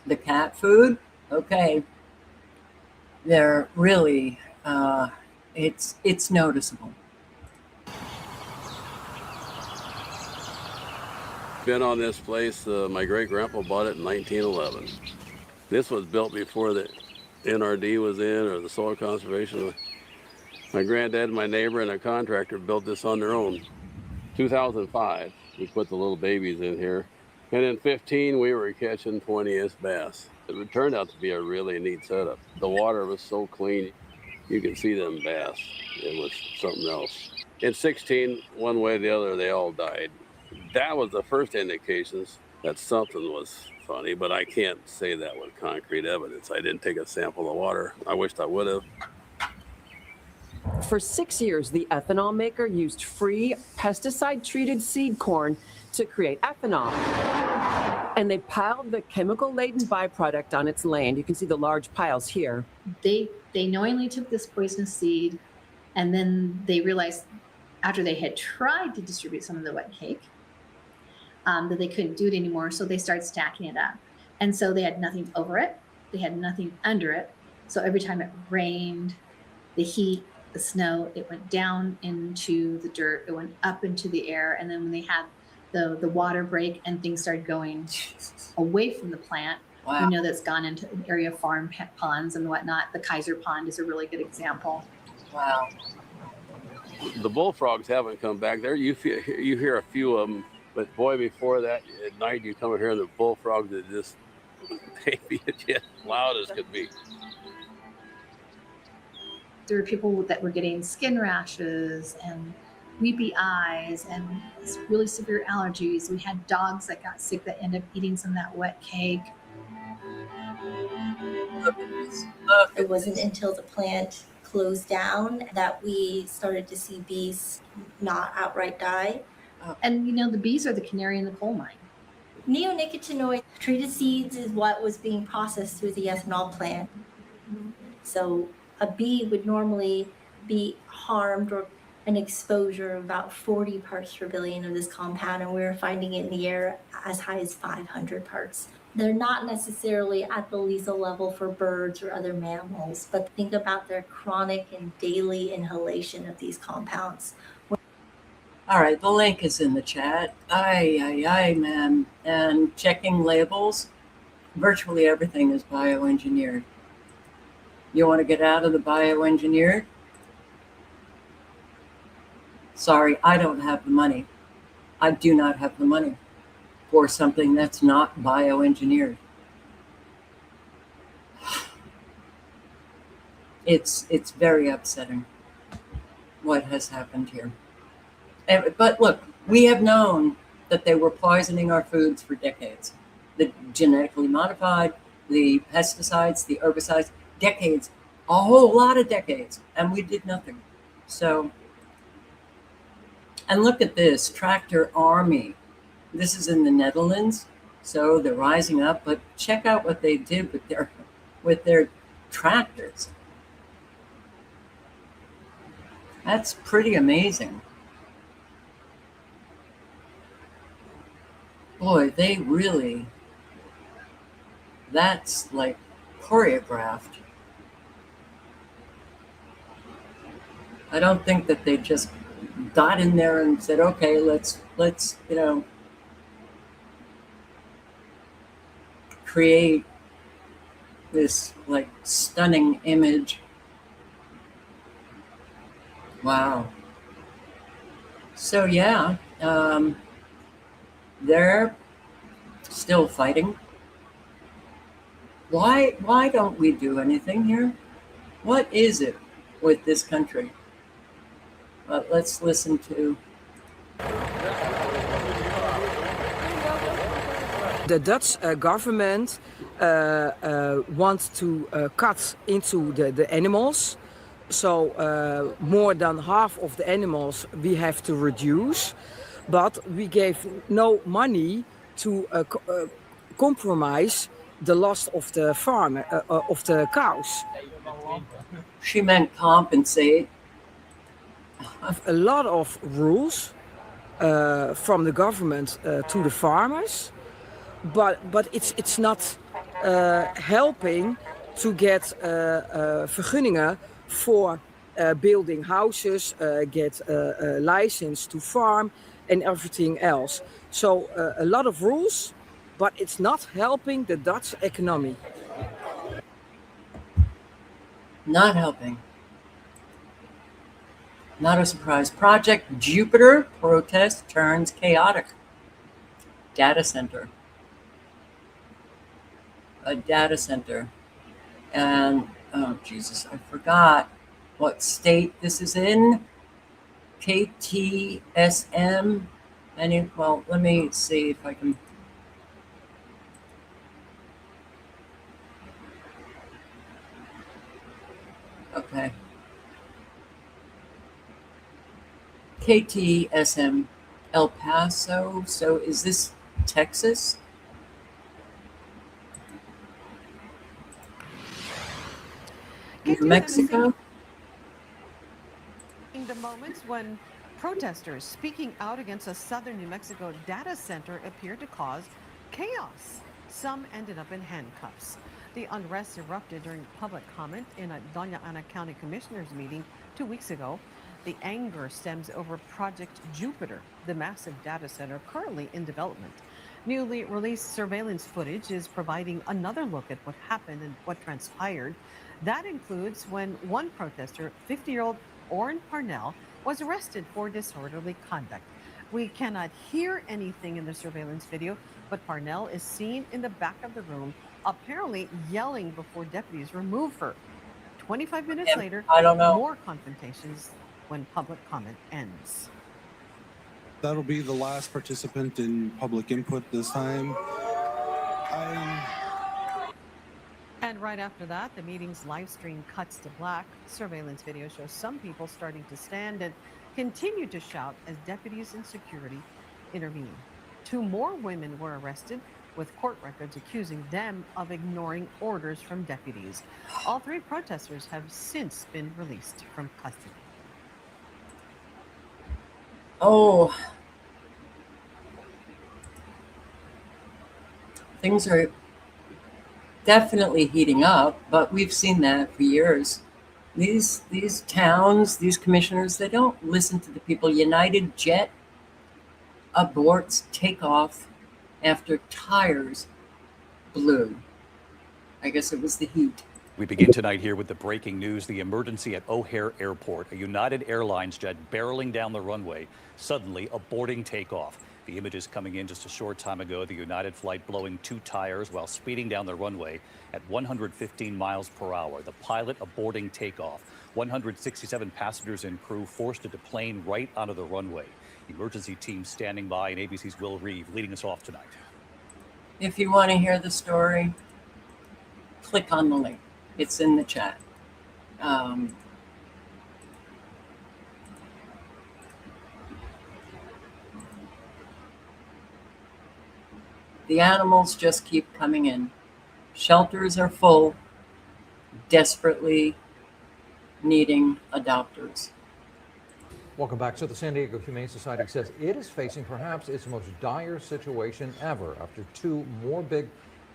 the cat food, okay, they're really, it's noticeable. Been on this place, my great-grandpa bought it in 1911. This was built before the NRD was in, or the soil conservation. My granddad, my neighbor, and a contractor built this on their own. 2005, we put the little babies in here. And in 15, we were catching 20-inch bass. It turned out to be a really neat setup. The water was so clean, you could see them bass. It was something else. In 16, one way or the other, they all died. That was the first indications that something was funny, but I can't say that with concrete evidence. I didn't take a sample of water. I wished I would have. For 6 years, the ethanol maker used free pesticide-treated seed corn to create ethanol. And they piled the chemical-laden byproduct on its land. You can see the large piles here. They knowingly took this poisonous seed, and then they realized after they had tried to distribute some of the wet cake, that they couldn't do it anymore, so they started stacking it up. And so they had nothing over it, they had nothing under it. So every time it rained, the heat, the snow, it went down into the dirt, it went up into the air, and then when they had the water break and things started going away from the plant, wow. We know that's gone into an area of farm ponds and whatnot. The Kaiser Pond is a really good example. Wow. The bullfrogs haven't come back there. You hear a few of them, but boy, before that, at night you come here and the bullfrogs are just, baby, it's just loud as could be. There were people that were getting skin rashes and weepy eyes and really severe allergies. We had dogs that got sick that ended up eating some of that wet cake. It wasn't until the plant closed down that we started to see bees not outright die. And the bees are the canary in the coal mine. Neonicotinoid treated seeds is what was being processed through the ethanol plant. So a bee would normally be harmed or an exposure of about 40 parts per billion of this compound, and we were finding it in the air as high as 500 parts. They're not necessarily at the lethal level for birds or other mammals, but think about their chronic and daily inhalation of these compounds. All right, the link is in the chat. Aye, man. And checking labels, virtually everything is bioengineered. You want to get out of the bioengineered? Sorry, I don't have the money. I do not have the money for something that's not bioengineered. It's very upsetting what has happened here. But look, we have known that they were poisoning our foods for decades. The genetically modified, the pesticides, the herbicides, decades, a whole lot of decades, and we did nothing. So, and look at this, tractor army. This is in the Netherlands, so they're rising up, but check out what they did with their tractors. That's pretty amazing. Boy, they really, that's like choreographed. I don't think that they just got in there and said, okay, let's create this like stunning image. Wow. So yeah, they're still fighting. Why don't we do anything here? What is it with this country? Let's listen to. The Dutch government wants to cut into the animals. So more than half of the animals we have to reduce. But we gave no money to compromise the loss of the farm, of the cows. She meant compensate. A lot of rules from the government to the farmers. But it's not helping to get vergunningen for building houses, get a license to farm and everything else. So a lot of rules, but it's not helping the Dutch economy. Not helping. Not a surprise. Project Jupiter protest turns chaotic. Data center. A data center. And, oh Jesus, I forgot what state this is in. KTSM. Well, let me see if I can. Okay. KTSM, El Paso. So is this Texas? New Mexico? The moments when protesters speaking out against a southern New Mexico data center appeared to cause chaos. Some ended up in handcuffs. The unrest erupted during public comment in a Doña Ana County Commissioners meeting 2 weeks ago. The anger stems over Project Jupiter, the massive data center currently in development. Newly released surveillance footage is providing another look at what happened and what transpired. That includes when one protester, 50-year-old Orrin Parnell, was arrested for disorderly conduct. We cannot hear anything in the surveillance video, but Parnell is seen in the back of the room, apparently yelling before deputies remove her. 25 minutes later, I don't know. More confrontations when public comment ends. That'll be the last participant in public input this time. And right after that, the meeting's live stream cuts to black. Surveillance video shows some people starting to stand and continue to shout as deputies and security intervene. 2 more women were arrested, with court records accusing them of ignoring orders from deputies. All 3 protesters have since been released from custody. Oh. Things are definitely heating up, but we've seen that for years. These towns, these commissioners, they don't listen to the people. United Jet aborts takeoff after tires blew. I guess it was the heat. We begin tonight here with the breaking news, the emergency at O'Hare Airport. A United Airlines jet barreling down the runway, suddenly aborting takeoff. The images coming in just a short time ago, the United flight blowing 2 tires while speeding down the runway at 115 miles per hour. The pilot aborting takeoff. 167 passengers and crew forced to deplane right onto the runway. Emergency team standing by, and ABC's Will Reeve leading us off tonight. If you want to hear the story, click on the link. It's in the chat. The animals just keep coming in. Shelters are full, desperately needing adopters. Welcome back. So the San Diego Humane Society says it is facing perhaps its most dire situation ever. After 2 more big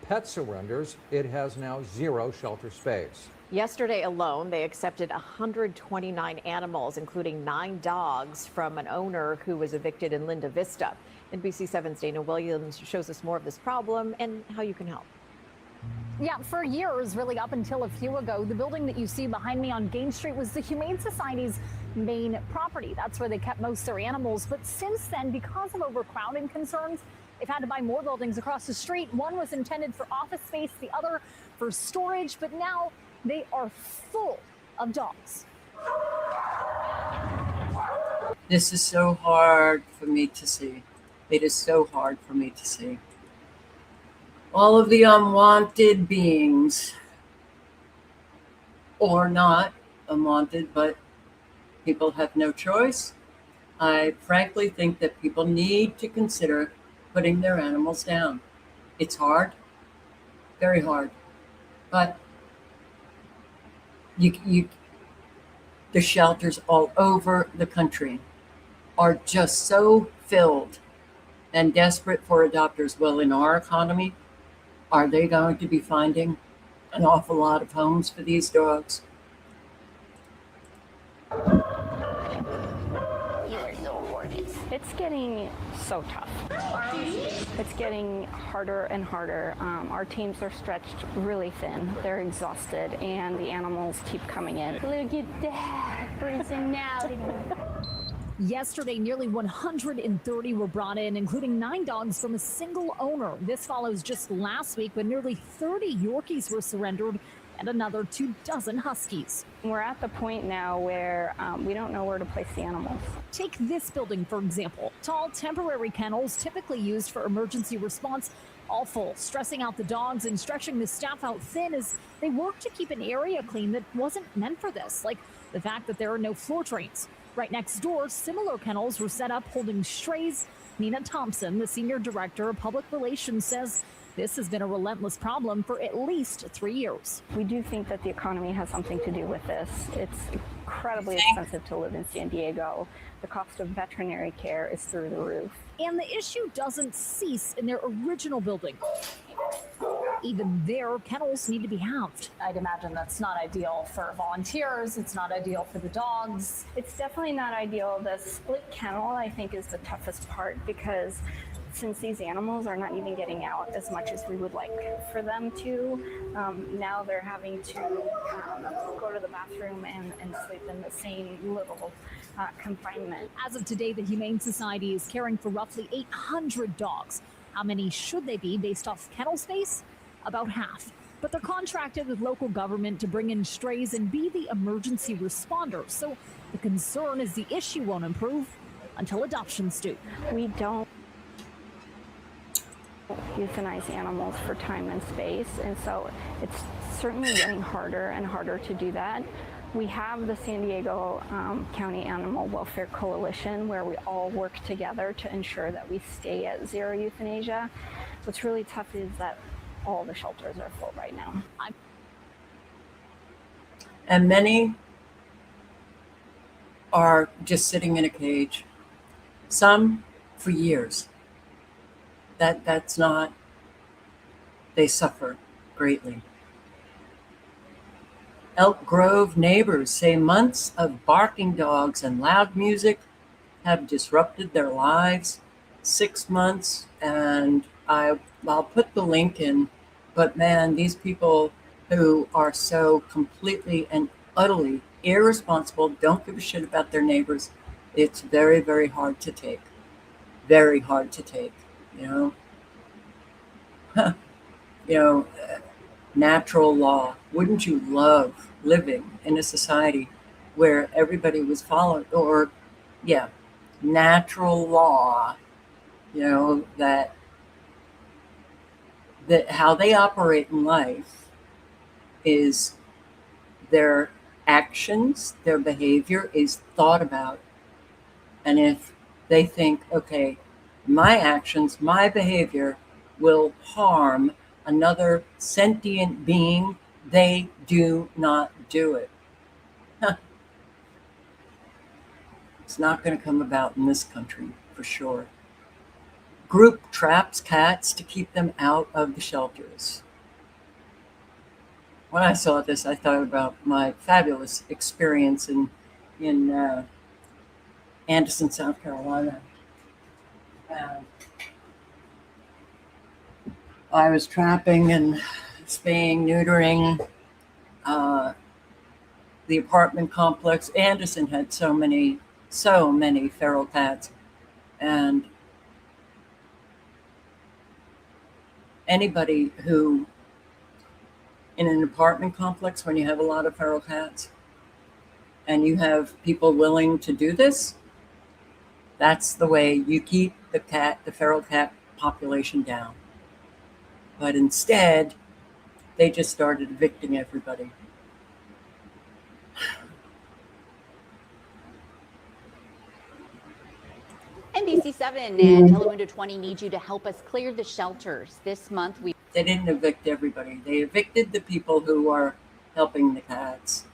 pet surrenders, it has now 0 shelter space. Yesterday alone, they accepted 129 animals, including 9 dogs, from an owner who was evicted in Linda Vista. NBC7's Dana Williams shows us more of this problem and how you can help. Yeah, for years, really up until a few ago, the building that you see behind me on Gain Street was the Humane Society's main property. That's where they kept most of their animals. But since then, because of overcrowding concerns, they've had to buy more buildings across the street. One was intended for office space, the other for storage, but now they are full of dogs. This is so hard for me to see. It is so hard for me to see. All of the unwanted beings, or not unwanted, but people have no choice. I frankly think that people need to consider putting their animals down. It's hard, very hard, but the shelters all over the country are just so filled and desperate for adopters. Well, in our economy, are they going to be finding an awful lot of homes for these dogs? It's getting so tough. It's getting harder and harder. Our teams are stretched really thin. They're exhausted, and the animals keep coming in. Look at that personality. Yesterday, nearly 130 were brought in, including 9 dogs from a single owner. This follows just last week when nearly 30 Yorkies were surrendered and another 24 huskies. We're at the point now where we don't know where to place the animals. Take this building, for example. Tall, temporary kennels, typically used for emergency response, all full, stressing out the dogs and stretching the staff out thin as they work to keep an area clean that wasn't meant for this, like the fact that there are no floor drains. Right next door, similar kennels were set up holding strays. Nina Thompson, the senior director of public relations, says this has been a relentless problem for at least 3 years. We do think that the economy has something to do with this. It's incredibly expensive to live in San Diego. The cost of veterinary care is through the roof. And the issue doesn't cease in their original building. Even there, kennels need to be halved. I'd imagine that's not ideal for volunteers. It's not ideal for the dogs. It's definitely not ideal. The split kennel, I think, is the toughest part because since these animals are not even getting out as much as we would like for them to, now they're having to go to the bathroom and sleep in the same little confinement. As of today, the Humane Society is caring for roughly 800 dogs. How many should they be based off kennel space? About half. But they're contracted with local government to bring in strays and be the emergency responders. So the concern is the issue won't improve until adoptions do. We don't euthanize animals for time and space, and so it's certainly getting harder and harder to do that. We have the San Diego County Animal Welfare Coalition where we all work together to ensure that we stay at zero euthanasia. What's really tough is that all the shelters are full right now. And many are just sitting in a cage. Some for years. That's not, they suffer greatly. Elk Grove neighbors say months of barking dogs and loud music have disrupted their lives. 6 months, and I'll put the link in, but man, these people who are so completely and utterly irresponsible, don't give a shit about their neighbors, it's very, very hard to take. Very hard to take, natural law. Wouldn't you love living in a society where everybody was followed, or natural law, that how they operate in life is their actions, their behavior is thought about. And if they think, okay, my actions, my behavior will harm another sentient being, they do not do it. It's not going to come about in this country, for sure. Group traps cats to keep them out of the shelters. When I saw this, I thought about my fabulous experience in Anderson, South Carolina. I was trapping, and spaying, neutering. The apartment complex, Anderson had so many feral cats. And anybody who, in an apartment complex, when you have a lot of feral cats and you have people willing to do this, that's the way you keep the feral cat population down. But instead, they just started evicting everybody. NBC7 and Telemundo 20 need you to help us clear the shelters. This month They didn't evict everybody. They evicted the people who are helping the cats.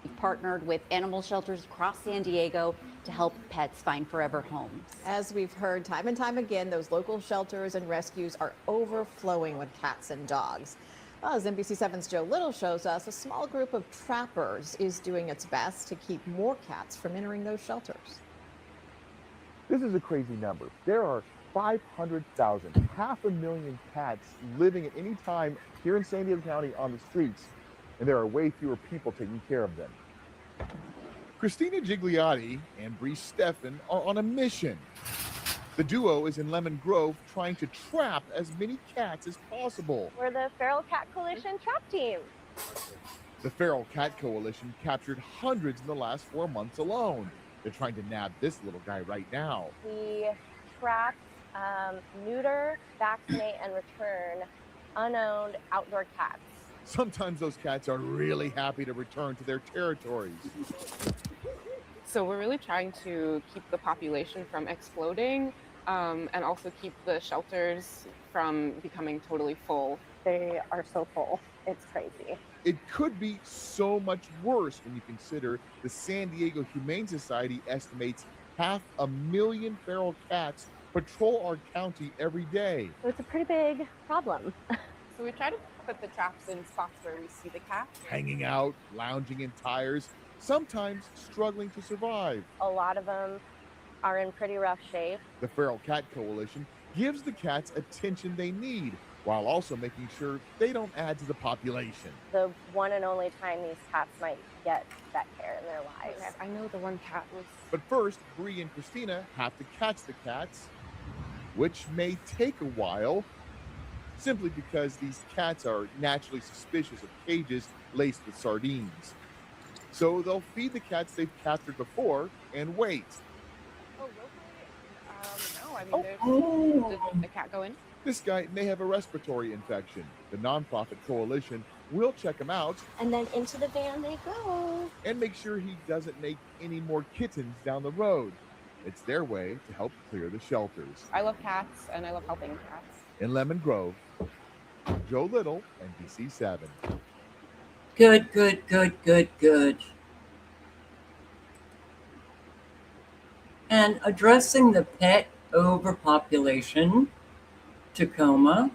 we've partnered with animal shelters across San Diego to help pets find forever homes. As we've heard time and time again, those local shelters and rescues are overflowing with cats and dogs. Well, as NBC7's Joe Little shows us, a small group of trappers is doing its best to keep more cats from entering those shelters. This is a crazy number. There are 500,000, 500,000 cats living at any time here in San Diego County on the streets, and there are way fewer people taking care of them. Christina Gigliotti and Bree Steffen are on a mission. The duo is in Lemon Grove trying to trap as many cats as possible. We're the Feral Cat Coalition trap team. The Feral Cat Coalition captured hundreds in the last 4 months alone. They're trying to nab this little guy right now. We trap, neuter, vaccinate, and return unowned outdoor cats. Sometimes those cats are really happy to return to their territories. So we're really trying to keep the population from exploding, and also keep the shelters from becoming totally full. They are so full. It's crazy. It could be so much worse when you consider the San Diego Humane Society estimates 500,000 feral cats patrol our county every day. So it's a pretty big problem. So we try to put the traps in spots where we see the cats. Hanging out, lounging in tires, sometimes struggling to survive. A lot of them are in pretty rough shape. The Feral Cat Coalition gives the cats attention they need, while also making sure they don't add to the population. The one and only time these cats might get vet care in their lives. I know the one cat was... But first, Bree and Christina have to catch the cats, which may take a while, simply because these cats are naturally suspicious of cages laced with sardines. So they'll feed the cats they've captured before and wait. No, I mean, did the cat go in? This guy may have a respiratory infection. The nonprofit coalition will check him out. And then into the van they go. And make sure he doesn't make any more kittens down the road. It's their way to help clear the shelters. I love cats, and I love helping cats. In Lemon Grove, Joe Little, NBC7. Good, good, good, good, good. And addressing the pet overpopulation, Tacoma.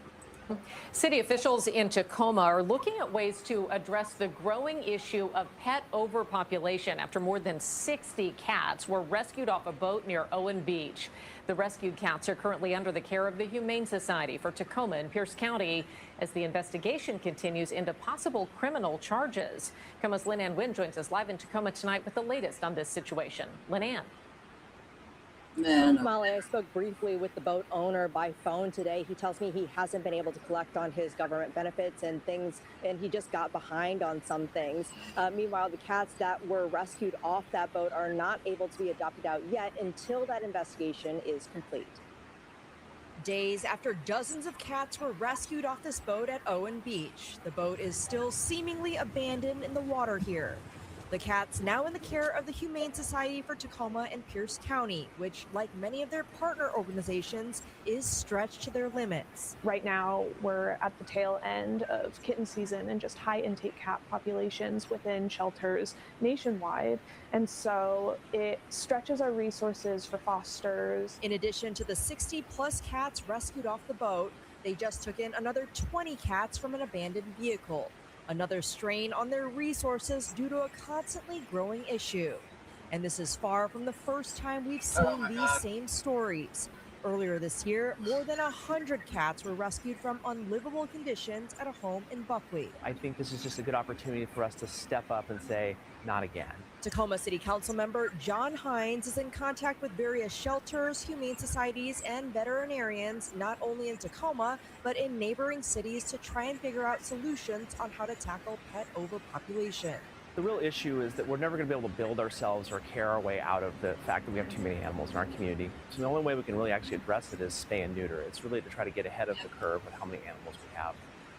City officials in Tacoma are looking at ways to address the growing issue of pet overpopulation after more than 60 cats were rescued off a boat near Owen Beach. The rescued cats are currently under the care of the Humane Society for Tacoma and Pierce County as the investigation continues into possible criminal charges. Tacoma's Lynn Ann Wynn joins us live in Tacoma tonight with the latest on this situation. Lynn Ann. Molly, I spoke briefly with the boat owner by phone today. He tells me he hasn't been able to collect on his government benefits and things, and he just got behind on some things. Meanwhile, the cats that were rescued off that boat are not able to be adopted out yet until that investigation is complete. Days after dozens of cats were rescued off this boat at Owen Beach, the boat is still seemingly abandoned in the water here. The cats now in the care of the Humane Society for Tacoma and Pierce County, which, like many of their partner organizations, is stretched to their limits. Right now, we're at the tail end of kitten season and just high intake cat populations within shelters nationwide. And so it stretches our resources for fosters. In addition to the 60 plus cats rescued off the boat, they just took in another 20 cats from an abandoned vehicle. Another strain on their resources due to a constantly growing issue. And this is far from the first time we've seen these same stories. Earlier this year, more than 100 cats were rescued from unlivable conditions at a home in Buckwheat. I think this is just a good opportunity for us to step up and say, not again. Tacoma City Council member John Hines is in contact with various shelters, humane societies, and veterinarians, not only in Tacoma, but in neighboring cities to try and figure out solutions on how to tackle pet overpopulation. The real issue is that we're never going to be able to build ourselves or care our way out of the fact that we have too many animals in our community. So the only way we can really actually address it is spay and neuter. It's really to try to get ahead of the curve with how many animals we have.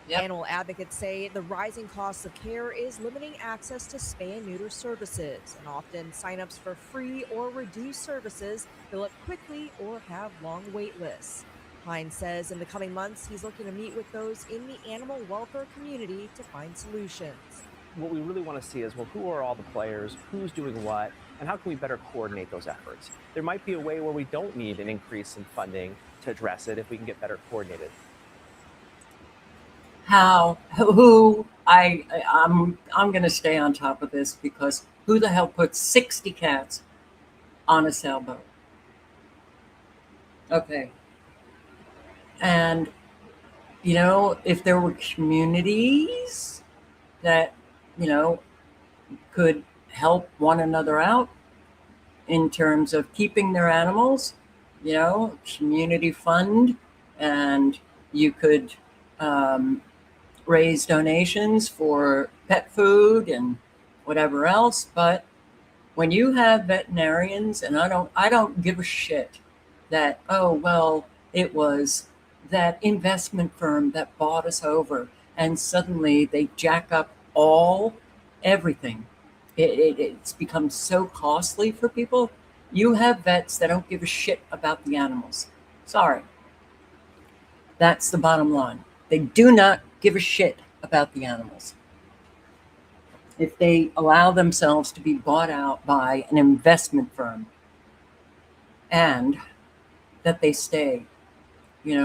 Animal advocates say the rising costs of care is limiting access to spay and neuter services, and often signups for free or reduced services fill up quickly or have long wait lists. Hines says in the coming months, he's looking to meet with those in the animal welfare community to find solutions. What we really want to see is, well, who are all the players, who's doing what, and how can we better coordinate those efforts? There might be a way where we don't need an increase in funding to address it if we can get better coordinated. I'm going to stay on top of this, because who the hell puts 60 cats on a sailboat? Okay. And, if there were communities that, could help one another out in terms of keeping their animals, community fund, and you could raise donations for pet food and whatever else. But when you have veterinarians, and I don't give a shit that, oh, well, it was that investment firm that bought us over, and suddenly they jack up everything. It's become so costly for people. You have vets that don't give a shit about the animals. Sorry. That's the bottom line. They do not give a shit about the animals. If they allow themselves to be bought out by an investment firm, and that they stay, we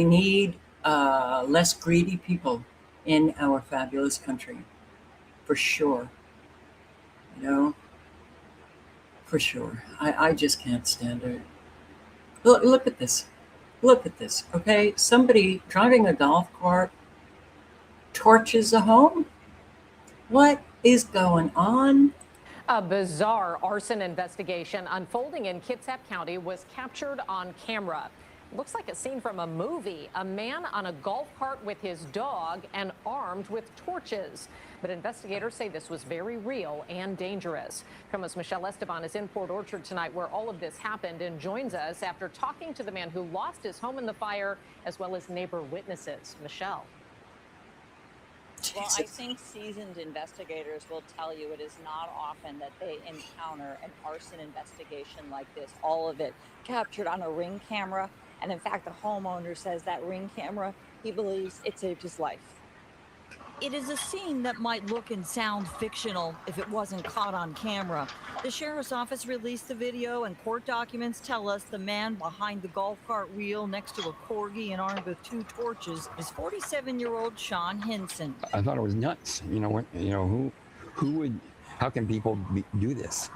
need less greedy people in our fabulous country, for sure. For sure. I just can't stand it. Look at this. Look at this, okay? Somebody driving a golf cart torches a home? What is going on? A bizarre arson investigation unfolding in Kitsap County was captured on camera. Looks like a scene from a movie. A man on a golf cart with his dog and armed with torches. But investigators say this was very real and dangerous. Coma's Michelle Esteban is in Port Orchard tonight, where all of this happened, and joins us after talking to the man who lost his home in the fire, as well as neighbor witnesses. Michelle. Well, I think seasoned investigators will tell you it is not often that they encounter an arson investigation like this. All of it captured on a Ring camera. And in fact, the homeowner says that Ring camera, he believes it saved his life. It is a scene that might look and sound fictional if it wasn't caught on camera. The sheriff's office released the video, and court documents tell us the man behind the golf cart wheel next to a corgi and armed with 2 torches is 47-year-old Sean Hinson. I thought it was nuts. Who would, how can people do this?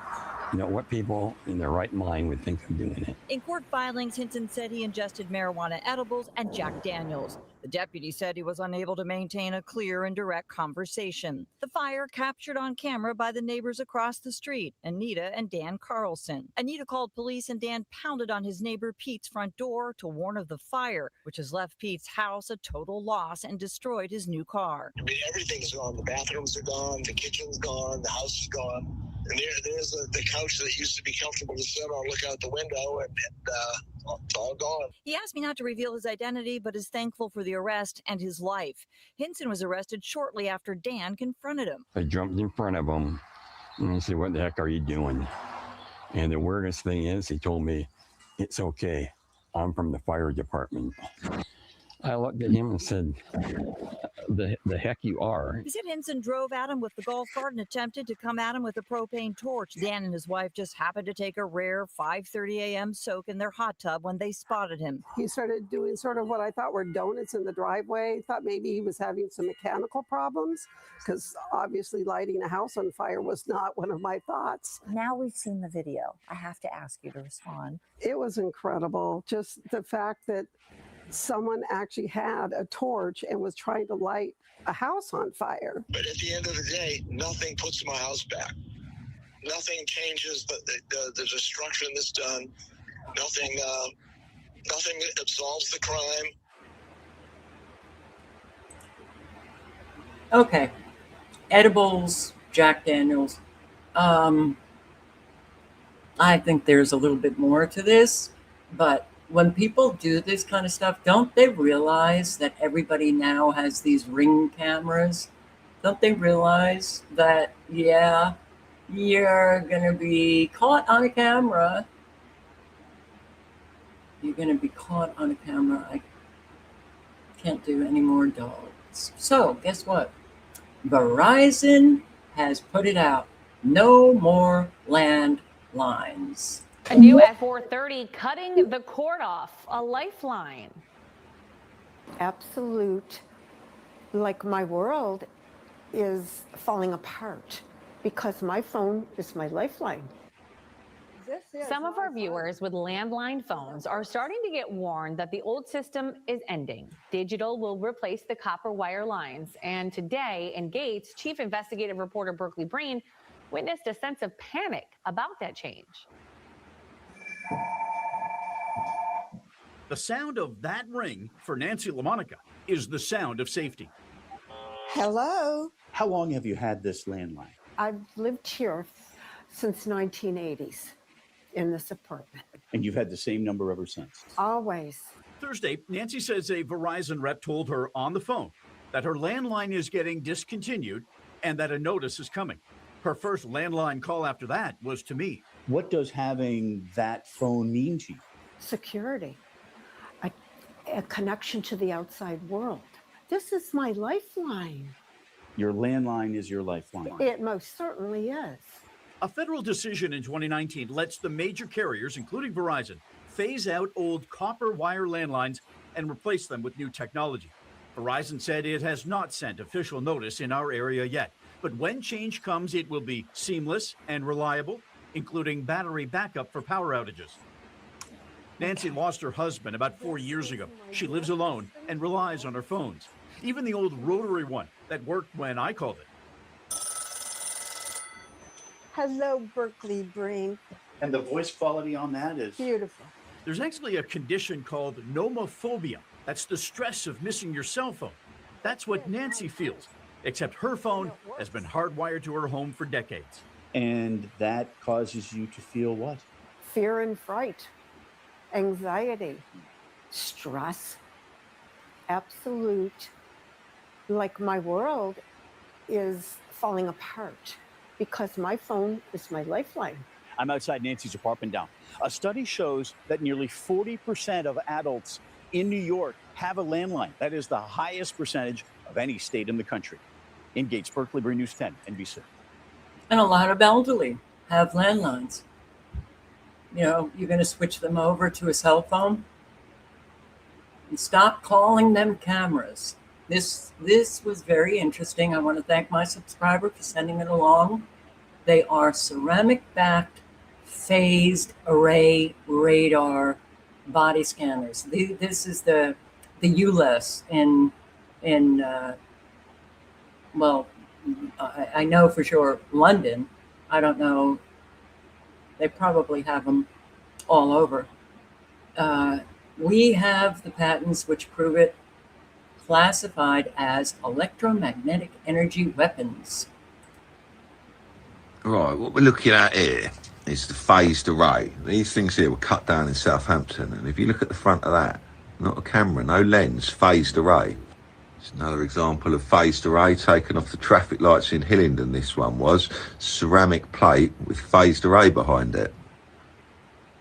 What people in their right mind would think of doing it? In court filings, Hinton said he ingested marijuana edibles and Jack Daniels. The deputy said he was unable to maintain a clear and direct conversation. The fire captured on camera by the neighbors across the street, Anita and Dan Carlson. Anita called police, and Dan pounded on his neighbor Pete's front door to warn of the fire, which has left Pete's house a total loss and destroyed his new car. I mean, everything's gone. The bathrooms are gone, the kitchen's gone, the house is gone. And there's the couch that used to be comfortable to sit on, look out the window, and it's all gone. He asked me not to reveal his identity, but is thankful for the arrest and his life. Hinson was arrested shortly after Dan confronted him. I jumped in front of him and I said, "What the heck are you doing?" And the weirdest thing is, he told me, "It's okay. I'm from the fire department." I looked at him and said, the heck you are. He said Hinson drove at him with the golf cart and attempted to come at him with a propane torch. Dan and his wife just happened to take a rare 5:30 a.m. soak in their hot tub when they spotted him. He started doing sort of what I thought were donuts in the driveway. Thought maybe he was having some mechanical problems, because obviously lighting a house on fire was not one of my thoughts. Now we've seen the video. I have to ask you to respond. It was incredible. Just the fact that someone actually had a torch and was trying to light a house on fire. But at the end of the day, nothing puts my house back. Nothing changes the destruction that's done. Nothing absolves the crime. Okay. Edibles, Jack Daniels. I think there's a little bit more to this, but when people do this kind of stuff, don't they realize that everybody now has these Ring cameras? Don't they realize that, yeah, you're going to be caught on a camera? You're going to be caught on a camera. I can't do any more dogs. So, guess what? Verizon has put it out. No more landlines. A new at 4:30, cutting the cord off, a lifeline. Absolute, like my world is falling apart because my phone is my lifeline. Some of our viewers with landline phones are starting to get warned that the old system is ending. Digital will replace the copper wire lines. And today, in Gates, chief investigative reporter Berkeley Breen witnessed a sense of panic about that change. The sound of that ring for Nancy LaMonica is the sound of safety. Hello. How long have you had this landline? I've lived here since 1980s in this apartment. And you've had the same number ever since? Always. Thursday, Nancy says a Verizon rep told her on the phone that her landline is getting discontinued and that a notice is coming. Her first landline call after that was to me. What does having that phone mean to you? Security, a connection to the outside world. This is my lifeline. Your landline is your lifeline. It most certainly is. A federal decision in 2019 lets the major carriers, including Verizon, phase out old copper wire landlines and replace them with new technology. Verizon said it has not sent official notice in our area yet, but when change comes, it will be seamless and reliable, including battery backup for power outages. Nancy lost her husband about 4 years ago. She lives alone and relies on her phones, even the old rotary one that worked when I called it. Hello, Berkeley Breen. And the voice quality on that is beautiful. There's actually a condition called nomophobia. That's the stress of missing your cell phone. That's what Nancy feels, except her phone has been hardwired to her home for decades. And that causes you to feel what? Fear and fright, anxiety, stress, absolute, like my world is falling apart because my phone is my lifeline. I'm outside Nancy's apartment now. A study shows that nearly 40% of adults in New York have a landline. That is the highest percentage of any state in the country. In Gates, Berkeley, Breen News 10, NBC. And a lot of elderly have landlines. You know, you're going to switch them over to a cell phone and stop calling them cameras. This was very interesting. I want to thank my subscriber for sending it along. They are ceramic-backed phased array radar body scanners. This is the ULES well, I know for sure London. I don't know. They probably have them all over. We have the patents which prove it, classified as electromagnetic energy weapons. Right, what we're looking at here is the phased array. These things here were cut down in Southampton, and if you look at the front of that, not a camera, no lens, phased array. It's another example of phased array taken off the traffic lights in Hillingdon. This one was ceramic plate with phased array behind it.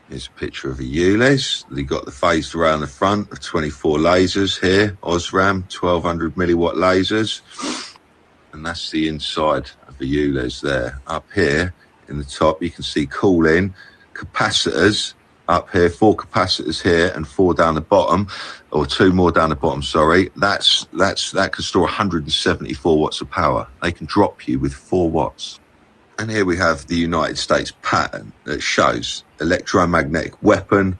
Here's a picture of a ULEZ. They got the phased array on the front of 24 lasers here, Osram, 1200 milliwatt lasers. And that's the inside of the ULEZ there. Up here in the top, you can see cooling capacitors up here, 4 capacitors here and 4 down the bottom, or 2 more down the bottom, sorry. That can store 174 watts of power. They can drop you with 4 watts. And here we have the United States patent that shows electromagnetic weapon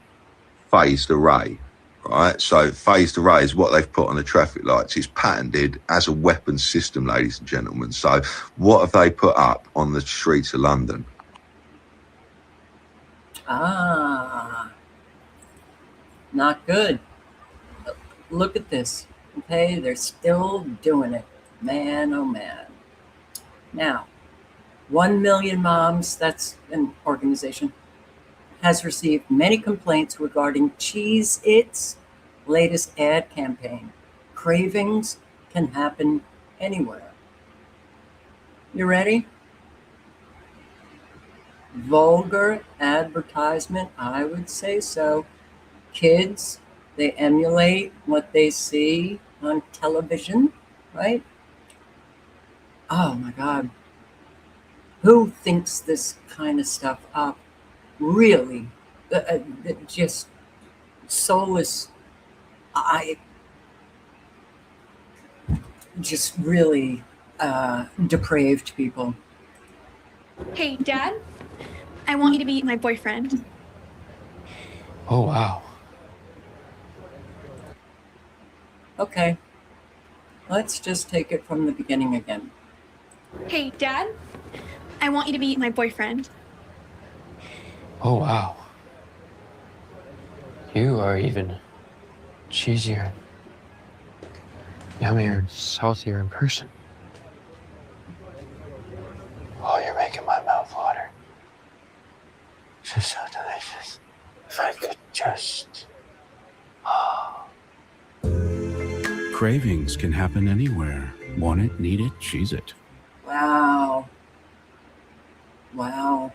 phased array, right? So phased array is what they've put on the traffic lights. It's patented as a weapon system, ladies and gentlemen. So what have they put up on the streets of London? Not good. Look at this. Okay, they're still doing it. Man, oh man. Now, 1 Million Moms, that's an organization, has received many complaints regarding Cheez-Its latest ad campaign. Cravings can happen anywhere. You ready? Vulgar advertisement, I would say so. Kids, they emulate what they see on television, right? Oh my God. Who thinks this kind of stuff up? Really? Just soulless. I just really depraved people. Hey, Dad, I want you to be my boyfriend. Oh, wow. Okay, let's just take it from the beginning again. Hey, Dad, I want you to be my boyfriend. Oh, wow. You are even cheesier, yummier, saltier in person. Oh, you're making my mouth water. This is so delicious. If I could just... Cravings can happen anywhere. Want it, need it, cheese it. Wow. Wow.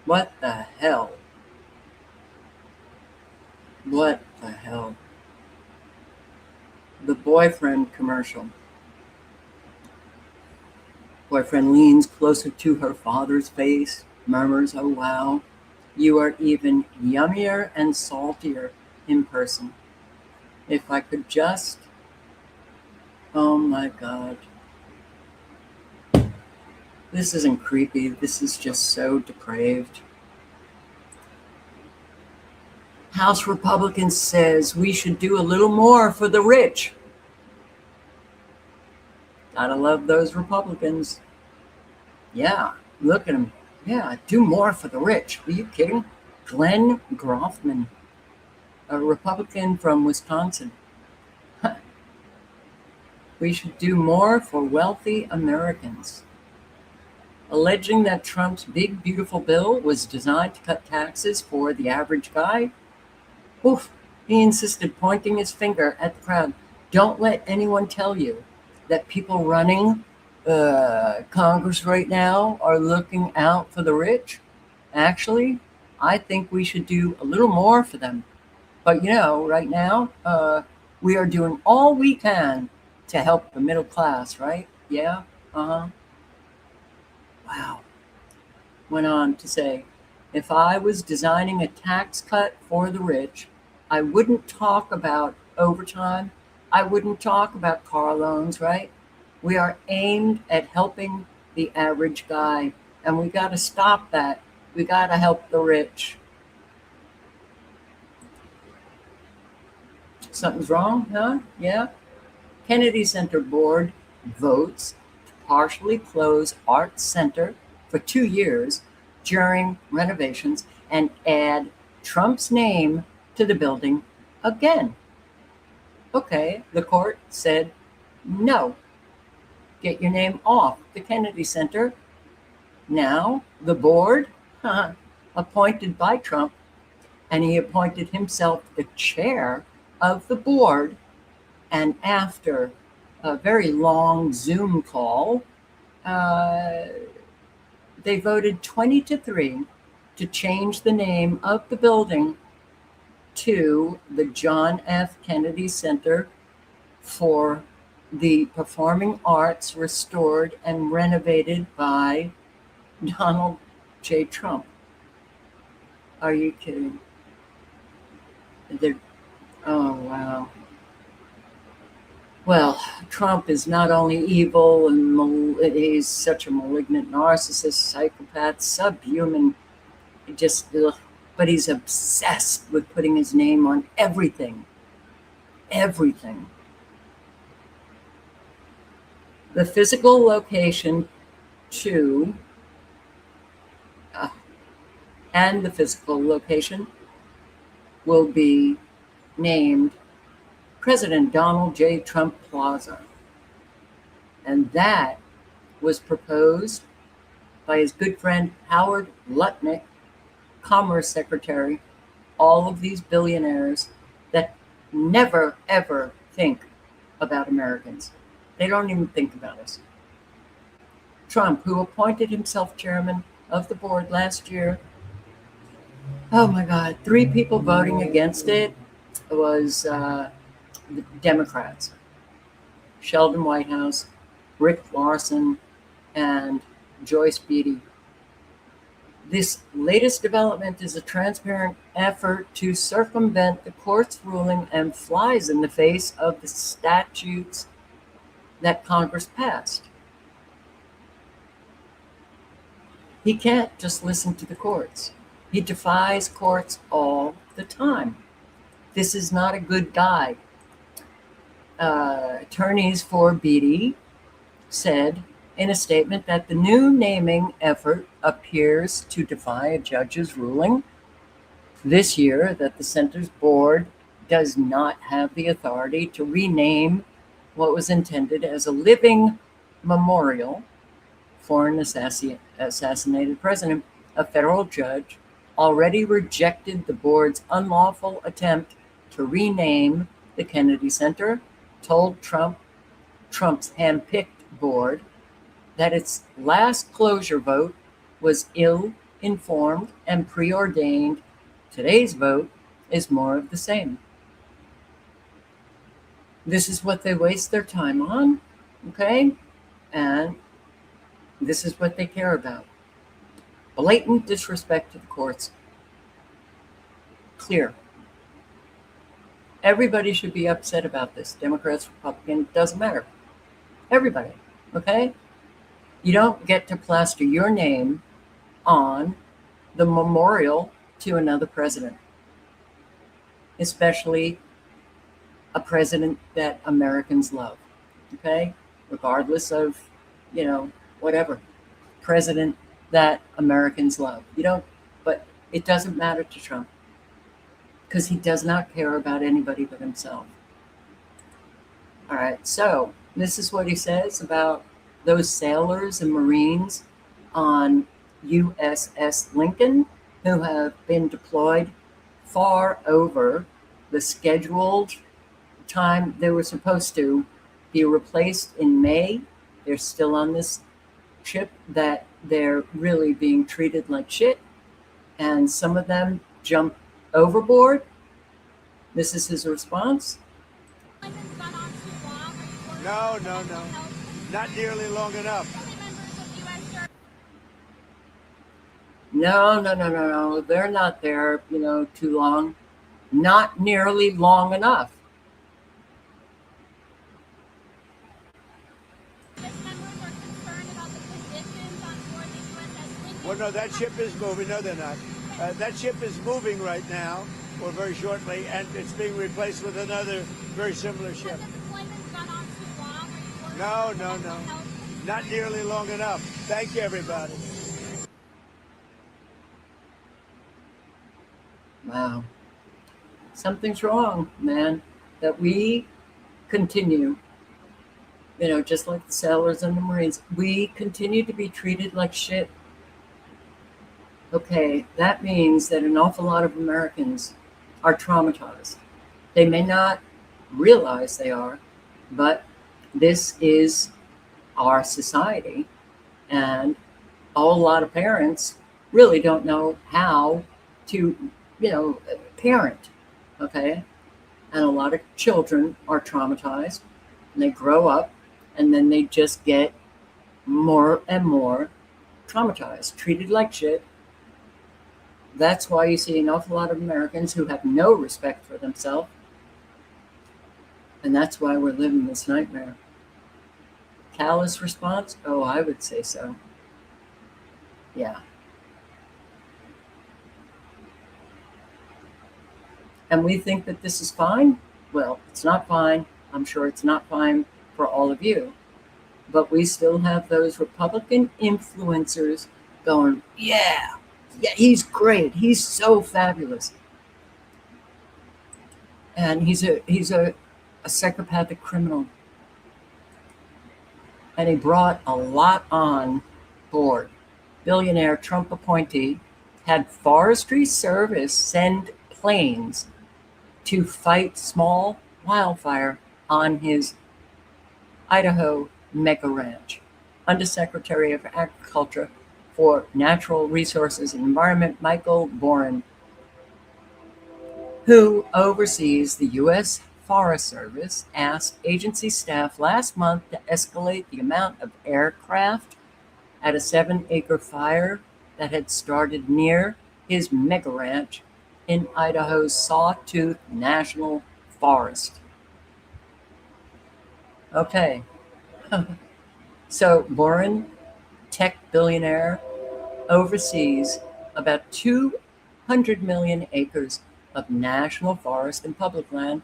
What the hell? What the hell? The boyfriend commercial. Boyfriend leans closer to her father's face, murmurs, "Oh wow, you are even yummier and saltier in person. If I could just..." Oh my God. This isn't creepy. This is just so depraved. House Republican says we should do a little more for the rich. Gotta love those Republicans. Yeah, look at them. Yeah, do more for the rich. Are you kidding? Glenn Groffman, a Republican from Wisconsin. We should do more for wealthy Americans. Alleging that Trump's big, beautiful bill was designed to cut taxes for the average guy. Oof, he insisted, pointing his finger at the crowd. Don't let anyone tell you that people running Congress right now are looking out for the rich. Actually, I think we should do a little more for them. But you know, right now, we are doing all we can to help the middle class, right? Yeah, Wow. Went on to say, if I was designing a tax cut for the rich, I wouldn't talk about overtime. I wouldn't talk about car loans, right? We are aimed at helping the average guy, and we got to stop that. We got to help the rich. Something's wrong, huh? Yeah. Kennedy Center Board votes to partially close Arts Center for 2 years during renovations and add Trump's name to the building again. Okay, the court said no. Get your name off the Kennedy Center. Now, the board, appointed by Trump, and he appointed himself the chair of the board, and after a very long Zoom call, they voted 20-3 to change the name of the building to the John F. Kennedy Center for the Performing Arts, restored and renovated by Donald J. Trump. Are you kidding? Oh, wow. Well, Trump is not only evil and he's such a malignant narcissist, psychopath, subhuman, but he's obsessed with putting his name on everything. Everything. The physical location and the physical location will be named President Donald J. Trump Plaza. And that was proposed by his good friend Howard Lutnick, Commerce Secretary, all of these billionaires that never, ever think about Americans. They don't even think about us. Trump, who appointed himself chairman of the board last year, oh my God, 3 people voting against it was the Democrats, Sheldon Whitehouse, Rick Larson, and Joyce Beatty. This latest development is a transparent effort to circumvent the court's ruling and flies in the face of the statutes that Congress passed. He can't just listen to the courts. He defies courts all the time. This is not a good guy. Attorneys for Beatty said in a statement that the new naming effort appears to defy a judge's ruling this year that the center's board does not have the authority to rename what was intended as a living memorial for an assassinated president. A federal judge already rejected the board's unlawful attempt to rename the Kennedy Center, told Trump's handpicked board that its last closure vote was ill-informed and preordained. Today's vote is more of the same. This is what they waste their time on, okay? And this is what they care about. Blatant disrespect to the courts. Clear. Everybody should be upset about this. Democrats, Republicans, doesn't matter. Everybody, okay? You don't get to plaster your name on the memorial to another president, especially a president that Americans love, okay? Regardless of, whatever. President that Americans love. But it doesn't matter to Trump because he does not care about anybody but himself. All right, so this is what he says about those sailors and Marines on USS Lincoln who have been deployed far over the scheduled time they were supposed to be replaced in May. They're still on this ship that they're really being treated like shit. And some of them jump overboard. This is his response. No. Not nearly long enough. No. They're not there, too long. Not nearly long enough. Well, no, that ship is moving. No, they're not. That ship is moving right now, or very shortly, and it's being replaced with another very similar ship. No. Not nearly long enough. Thank you, everybody. Wow. Something's wrong, man, that we continue, just like the sailors and the Marines, we continue to be treated like shit. Okay, that means that an awful lot of Americans are traumatized. They may not realize they are, but this is our society. And a whole lot of parents really don't know how to, parent. Okay. And a lot of children are traumatized and they grow up and then they just get more and more traumatized, treated like shit. That's why you see an awful lot of Americans who have no respect for themselves. And that's why we're living this nightmare. Callous response? Oh, I would say so. Yeah. And we think that this is fine? Well, it's not fine. I'm sure it's not fine for all of you. But we still have those Republican influencers going, yeah, he's great. He's so fabulous. And he's a psychopathic criminal. And he brought a lot on board. Billionaire Trump appointee had Forestry Service send planes to fight small wildfire on his Idaho mega ranch. Undersecretary of Agriculture for Natural Resources and Environment Michael Boren, who oversees the U.S. Forest Service, asked agency staff last month to escalate the amount of aircraft at a 7-acre fire that had started near his mega ranch in Idaho's Sawtooth National Forest. Okay. So Boren, tech billionaire, oversees about 200 million acres of national forest and public land.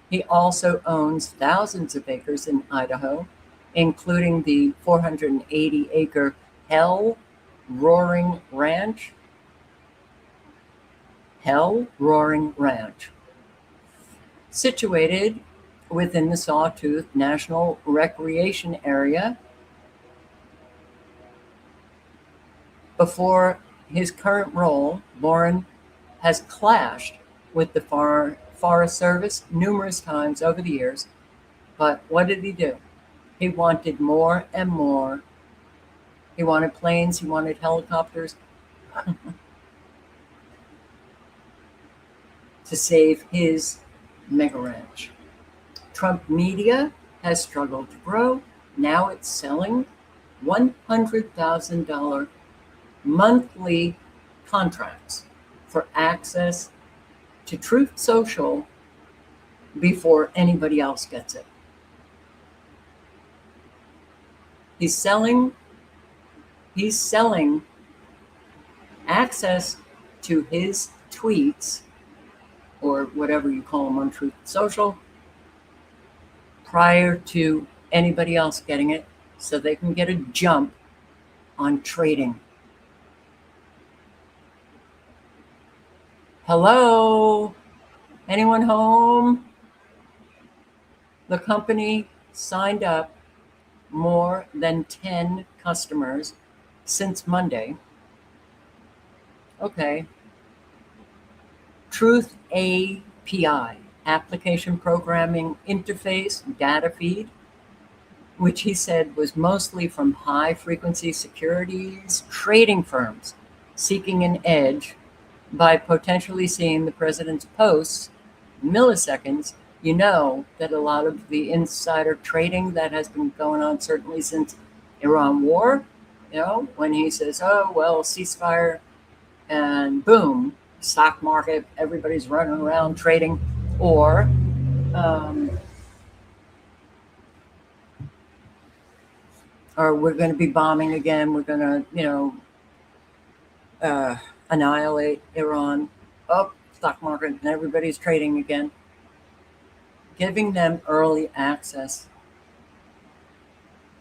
He also owns thousands of acres in Idaho, including the 480-acre Hell Roaring Ranch. Hell Roaring Ranch, situated within the Sawtooth National Recreation Area. Before his current role, Boren has clashed with the Forest Service numerous times over the years. But what did he do? He wanted more and more. He wanted planes, he wanted helicopters to save his mega ranch. Trump media has struggled to grow. Now it's selling $100,000 monthly contracts for access to Truth Social before anybody else gets it. He's selling access to his tweets, or whatever you call them on Truth Social, prior to anybody else getting it, so they can get a jump on trading. Hello? Anyone home? The company signed up more than 10 customers since Monday. Okay. Truth API, Application Programming Interface Data Feed, which he said was mostly from high-frequency securities trading firms seeking an edge by potentially seeing the president's posts milliseconds. You know that a lot of the insider trading that has been going on, certainly since Iran war, when he says, oh, well, ceasefire, and boom, stock market, everybody's running around trading, or we're going to be bombing again, we're going to, annihilate Iran. Oh, stock market, and everybody's trading again. Giving them early access.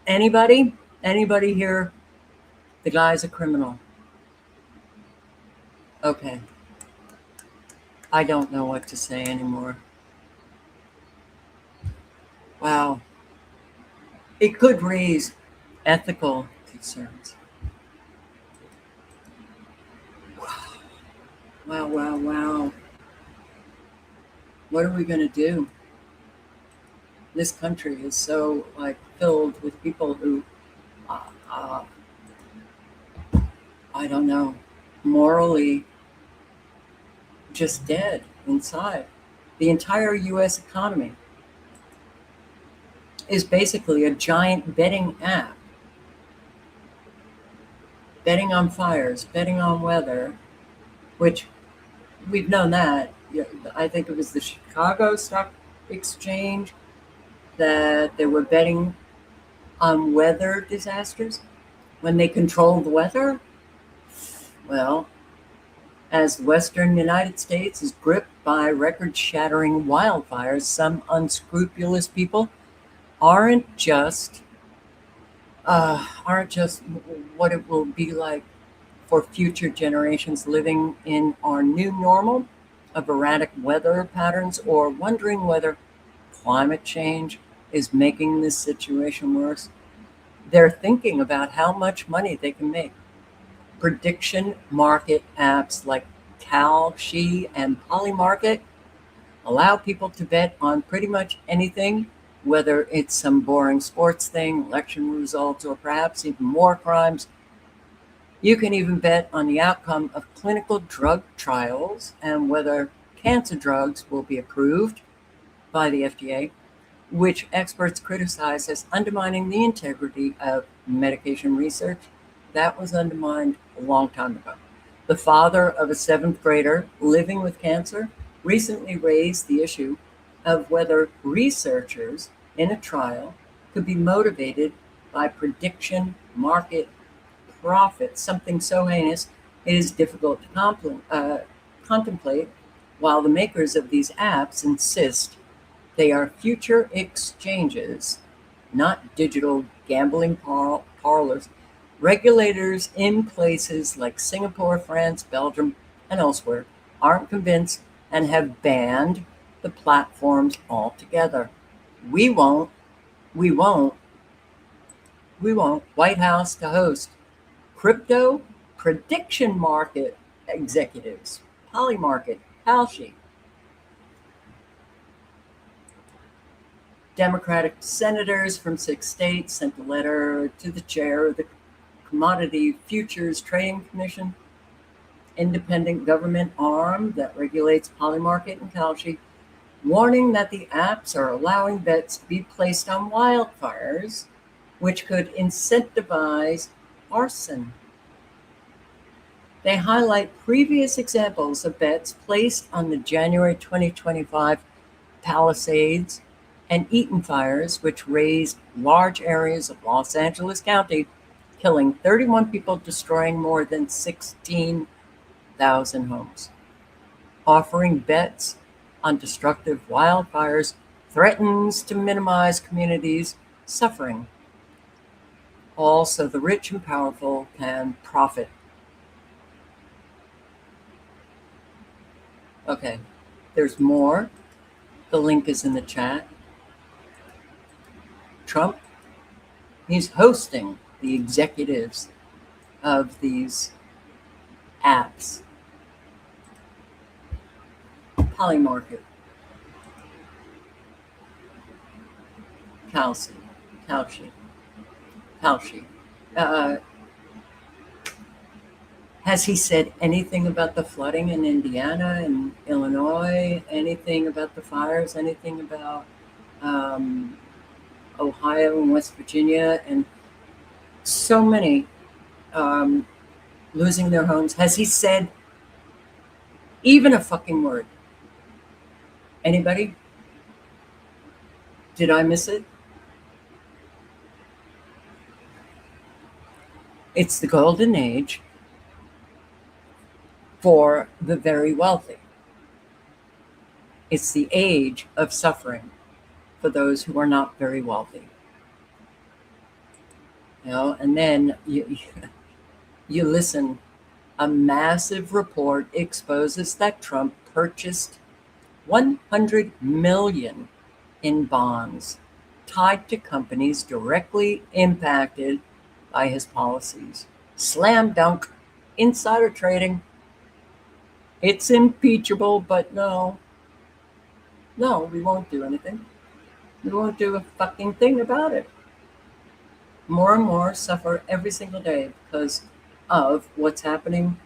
Anybody here? The guy's a criminal. Okay. I don't know what to say anymore. Wow. It could raise ethical concerns. Wow. What are we going to do? This country is so filled with people who, I don't know. morally just dead inside. The entire US economy is basically a giant betting app. Betting on fires, betting on weather, which we've known that. I think it was the Chicago Stock Exchange that they were betting on weather disasters when they controlled the weather. Well, as the western United States is gripped by record-shattering wildfires, some unscrupulous people aren't just what it will be like for future generations living in our new normal of erratic weather patterns, or wondering whether climate change is making this situation worse. They're thinking about how much money they can make. Prediction market apps like Kalshi and Polymarket allow people to bet on pretty much anything, whether it's some boring sports thing, election results, or perhaps even more crimes. You can even bet on the outcome of clinical drug trials and whether cancer drugs will be approved by the FDA, which experts criticize as undermining the integrity of medication research. That was undermined a long time ago. The father of a 7th grader living with cancer recently raised the issue of whether researchers in a trial could be motivated by prediction market profits, something so heinous it is difficult to contemplate, while the makers of these apps insist they are future exchanges, not digital gambling parlors. Regulators in places like Singapore, France, Belgium, and elsewhere aren't convinced and have banned the platforms altogether. We won't. White House to host crypto prediction market executives, Polymarket, Kalshi. Democratic senators from 6 states sent a letter to the chair of the Commodity Futures Trading Commission, independent government arm that regulates Polymarket and Kalshi, warning that the apps are allowing bets to be placed on wildfires, which could incentivize arson. They highlight previous examples of bets placed on the January 2025 Palisades and Eaton fires, which razed large areas of Los Angeles County, killing 31 people, destroying more than 16,000 homes. Offering bets on destructive wildfires threatens to minimize communities' suffering. Also, the rich and powerful can profit. Okay, there's more. The link is in the chat. Trump, he's hosting the executives of these apps. Polymarket, Kalshi. Has he said anything about the flooding in Indiana and Illinois? Anything about the fires? Anything about Ohio and West Virginia and so many losing their homes? Has he said even a fucking word? Anybody? Did I miss it? It's the golden age for the very wealthy. It's the age of suffering for those who are not very wealthy. And then you listen. A massive report exposes that Trump purchased $100 million in bonds tied to companies directly impacted by his policies. Slam dunk, insider trading. It's impeachable, but no, we won't do anything. We won't do a fucking thing about it. More and more suffer every single day because of what's happening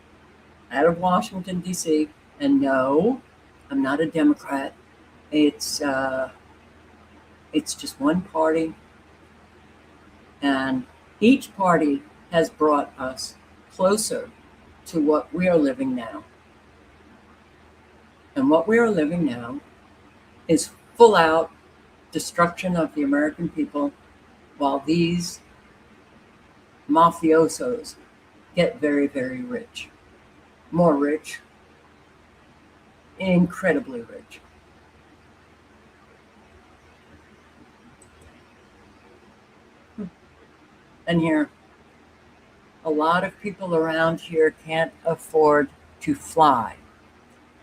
out of Washington, D.C. And no, I'm not a Democrat. It's just one party. And each party has brought us closer to what we are living now. And what we are living now is full out destruction of the American people while these mafiosos get very, very rich. More rich. Incredibly rich. And here, a lot of people around here can't afford to fly.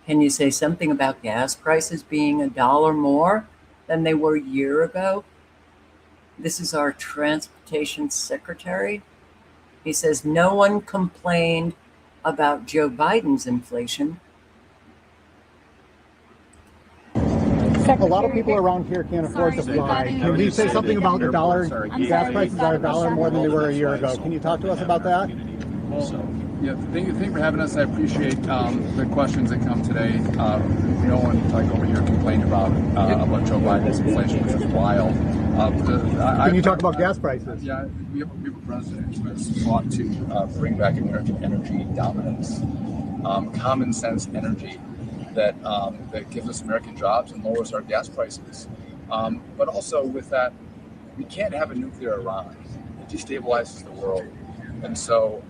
Can you say something about gas prices being $1 more than they were a year ago? This is our transportation secretary. He says no one complained about Joe Biden's inflation. A lot of people around here can't afford to fly. Can you say something about the dollar? Gas prices are $1 more than they were a year ago. Can you talk to us about that? Yeah, thank you for having us. I appreciate the questions that come today. No one like over here complained about Joe Biden's inflation, which is wild. Can you talk about gas prices? Yeah, we have a president who has fought to bring back American energy dominance, common sense energy that gives us American jobs and lowers our gas prices. But also with that, we can't have a nuclear Iran. It destabilizes the world. And so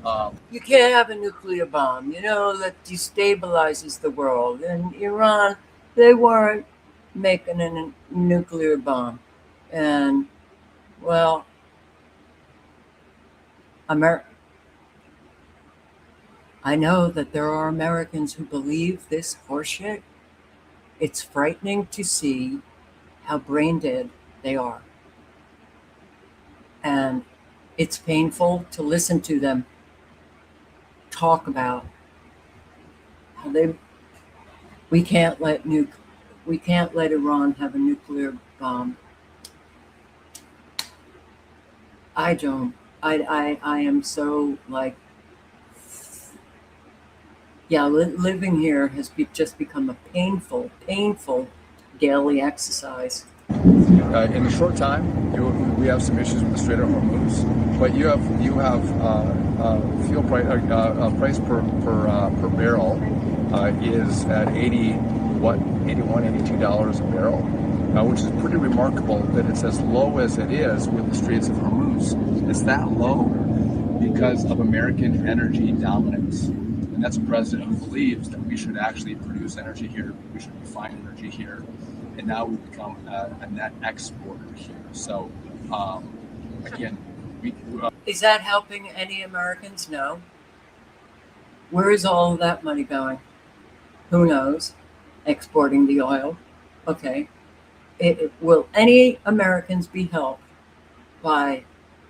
you can't have a nuclear bomb, that destabilizes the world. And Iran, they weren't making a nuclear bomb. And, well, I know that there are Americans who believe this horseshit. It's frightening to see how brain dead they are. And it's painful to listen to them talk about how we can't let Iran have a nuclear bomb. I am so living here has just become a painful daily exercise. In the short time, we have some issues with the Strait of Hormuz, but you have fuel price per barrel is at $81, $82 a barrel, which is pretty remarkable that it's as low as it is with the Straits of Hormuz. It's that low because of American energy dominance. And that's a president who believes that we should actually produce energy here, we should refine energy here, and now we've become a net exporter here. So, again, is that helping any Americans? No. Where is all of that money going? Who knows? Exporting the oil. Okay. Will any Americans be helped by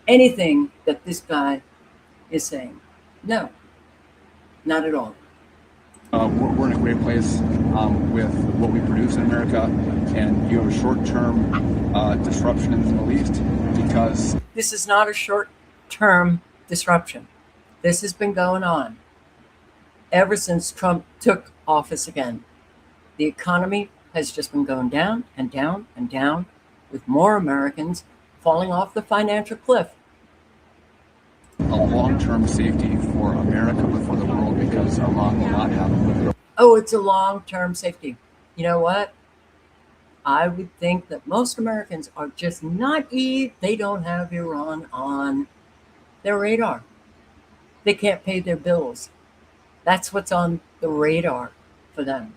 anything that this guy is saying? No. Not at all. We're in a great place with what we produce in America, and you have a short-term disruption in the Middle East because... This is not a short-term disruption. This has been going on ever since Trump took office again. The economy has just been going down and down and down, with more Americans falling off the financial cliff. A long-term safety for America, but for the world, because Iran will not have a nuclear. Oh, it's a long-term safety. You know what? I would think that most Americans are just naive. They don't have Iran on their radar. They can't pay their bills. That's what's on the radar for them.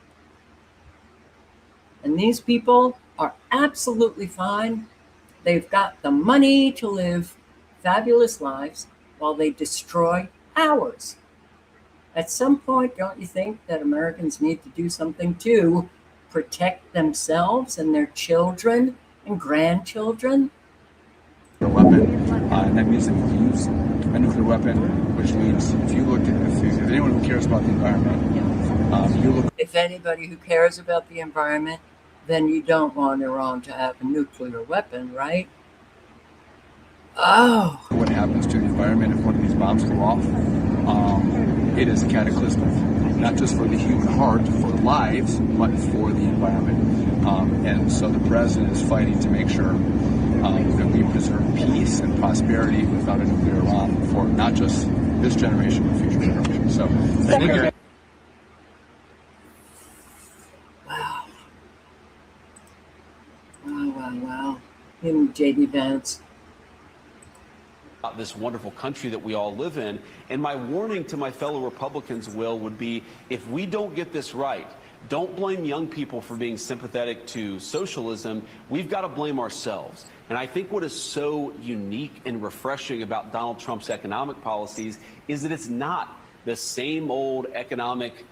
And these people are absolutely fine. They've got the money to live fabulous lives while they destroy ours. At some point, don't you think that Americans need to do something to protect themselves and their children and grandchildren? A weapon, and that means that we use a nuclear weapon, which means if anyone who cares about the environment, if anybody who cares about the environment, then you don't want Iran to have a nuclear weapon, right? Oh. What happens to the environment if one of these bombs go off? it is cataclysmic, not just for the human heart, for lives, but for the environment. And so the president is fighting to make sure that we preserve peace and prosperity without a nuclear Iran for not just this generation, but future generations. So, thank you. Wow. Wow. Him, J.D. Vance. About this wonderful country that we all live in. And my warning to my fellow Republicans, Will, would be if we don't get this right, don't blame young people for being sympathetic to socialism. We've got to blame ourselves. And I think what is so unique and refreshing about Donald Trump's economic policies is that it's not the same old economic,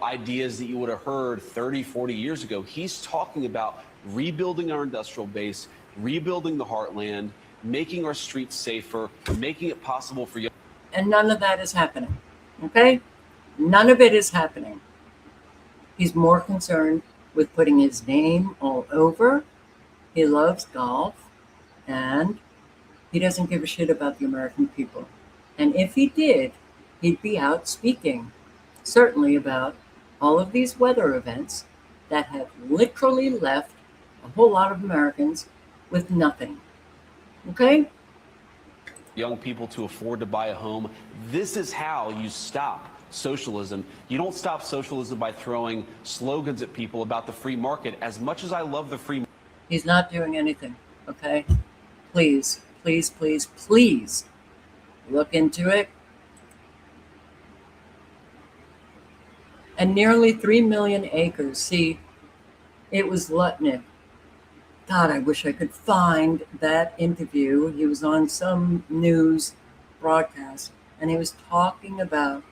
ideas that you would have heard 30, 40 years ago. He's talking about rebuilding our industrial base, rebuilding the heartland, making our streets safer, making it possible for young. And none of that is happening. Okay? None of it is happening. He's more concerned with putting his name all over. He loves golf, and he doesn't give a shit about the American people. And if he did, he'd be out speaking, certainly about all of these weather events that have literally left a whole lot of Americans with nothing. Okay? Young people to afford to buy a home. This is how you stop socialism. You don't stop socialism by throwing slogans at people about the free market. As much as I love the free market, he's not doing anything. Okay? Please look into it. And nearly 3 million acres. See, it was Lutnick. God, I wish I could find that interview. He was on some news broadcast, and he was talking about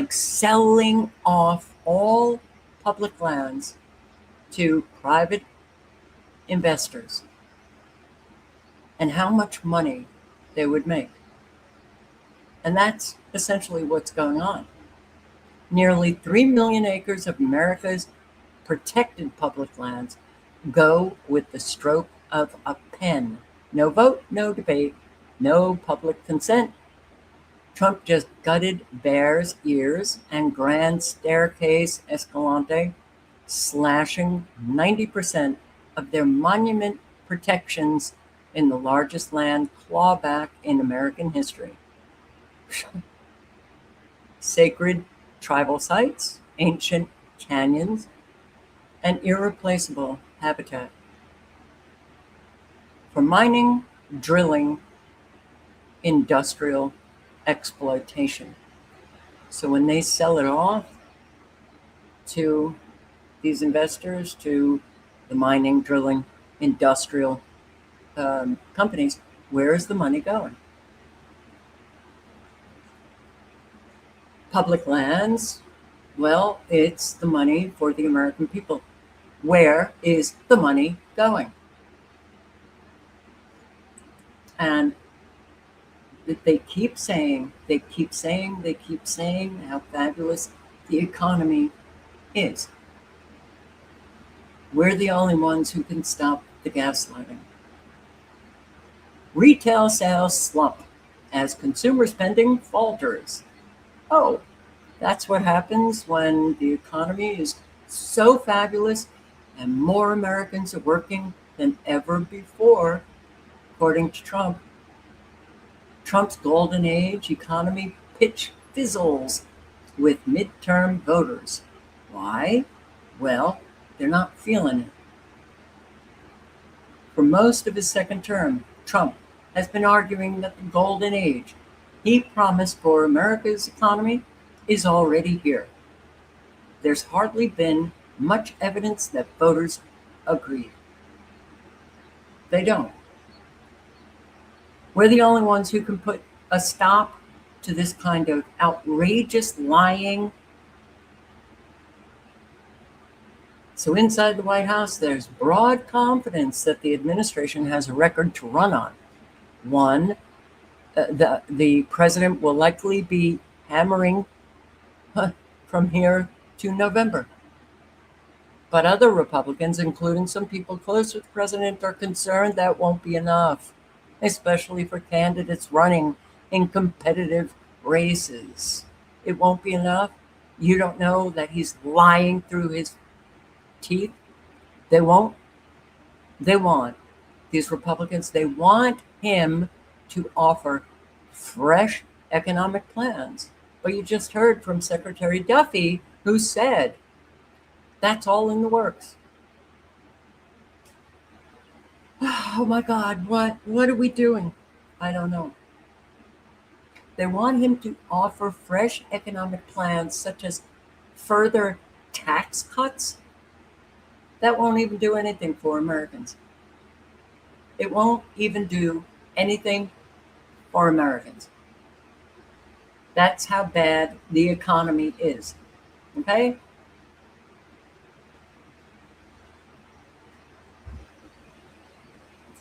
selling off all public lands to private investors and how much money they would make. And that's essentially what's going on. Nearly 3 million acres of America's protected public lands go with the stroke of a pen. No vote, no debate, no public consent. Trump just gutted Bear's ears and Grand Staircase Escalante, slashing 90% of their monument protections in the largest land clawback in American history. Sacred tribal sites, ancient canyons, and irreplaceable habitat. For mining, drilling, industrial exploitation. So when they sell it off to these investors, to the mining, drilling, industrial companies, where is the money going? Public lands, well, it's the money for the American people. Where is the money going? And they keep saying how fabulous the economy is. We're the only ones who can stop the gaslighting. Retail sales slump as consumer spending falters. Oh, that's what happens when the economy is so fabulous and more Americans are working than ever before, according to Trump. Trump's golden age economy pitch fizzles with midterm voters. Why? Well, they're not feeling it. For most of his second term, Trump has been arguing that the golden age he promised for America's economy is already here. There's hardly been much evidence that voters agree. They don't. We're the only ones who can put a stop to this kind of outrageous lying. So inside the White House, there's broad confidence that the administration has a record to run on. One, the president will likely be hammering from here to November. But other Republicans, including some people close with the president, are concerned that won't be enough. especially for candidates running in competitive races. It won't be enough. You don't know that he's lying through his teeth. They won't. They want, these Republicans, they want him to offer fresh economic plans. But you just heard from Secretary Duffy, who said that's all in the works. Oh my God, what are we doing? I don't know. They want him to offer fresh economic plans such as further tax cuts. That won't even do anything for Americans. It won't even do anything for Americans. That's how bad the economy is. Okay?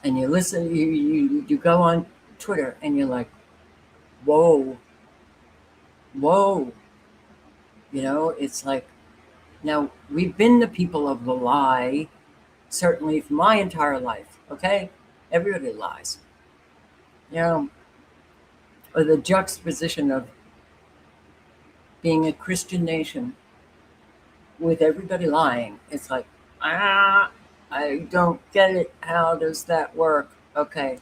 And you listen, you go on Twitter and you're like, whoa. You know, it's like, now we've been the people of the lie, certainly for my entire life, okay? Everybody lies. You know, or the juxtaposition of being a Christian nation with everybody lying. It's like, I don't get it. How does that work? Okay.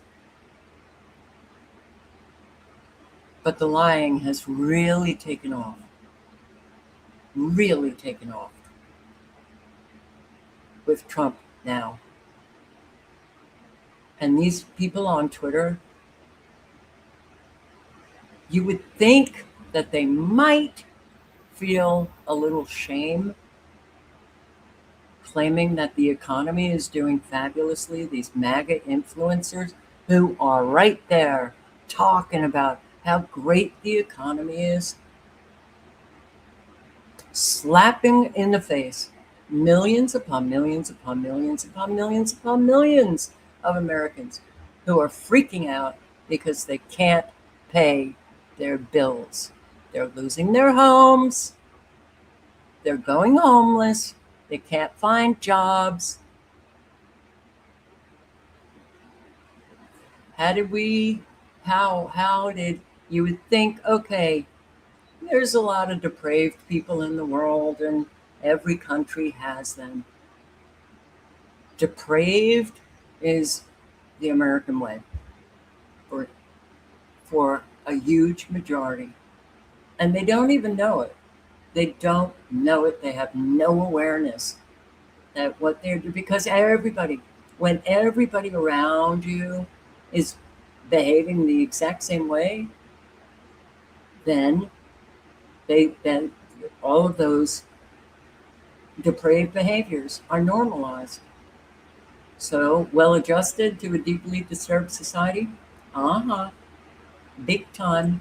But the lying has really taken off. Really taken off. With Trump now. And these people on Twitter, you would think that they might feel a little shame claiming that the economy is doing fabulously. These MAGA influencers who are right there talking about how great the economy is, slapping in the face millions upon millions upon millions upon millions upon millions of Americans who are freaking out because they can't pay their bills. They're losing their homes. They're going homeless. They can't find jobs. How did you would think, okay, there's a lot of depraved people in the world and every country has them. Depraved is the American way for a huge majority. And they don't even know it. They don't know it. They have no awareness that what they're doing, because when everybody around you is behaving the exact same way, then all of those depraved behaviors are normalized. So, well adjusted to a deeply disturbed society? Big time.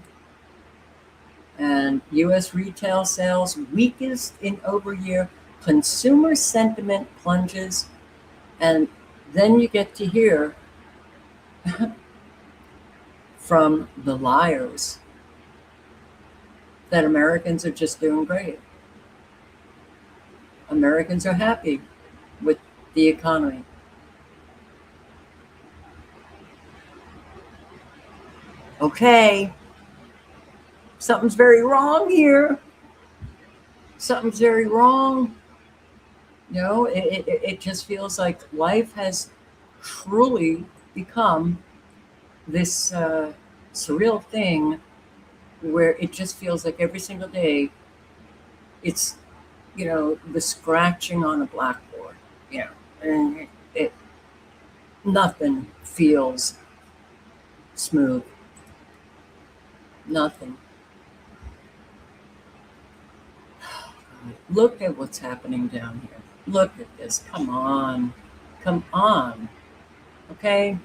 And U.S. retail sales weakest in over a year. Consumer sentiment plunges. And then you get to hear from the liars that Americans are just doing great. Americans are happy with the economy. Okay, something's very wrong here. Something's very wrong. You know, it just feels like life has truly become this surreal thing where it just feels like every single day it's, the scratching on a blackboard, and nothing feels smooth. Nothing. Look at what's happening down here. Look at this. Come on. Okay?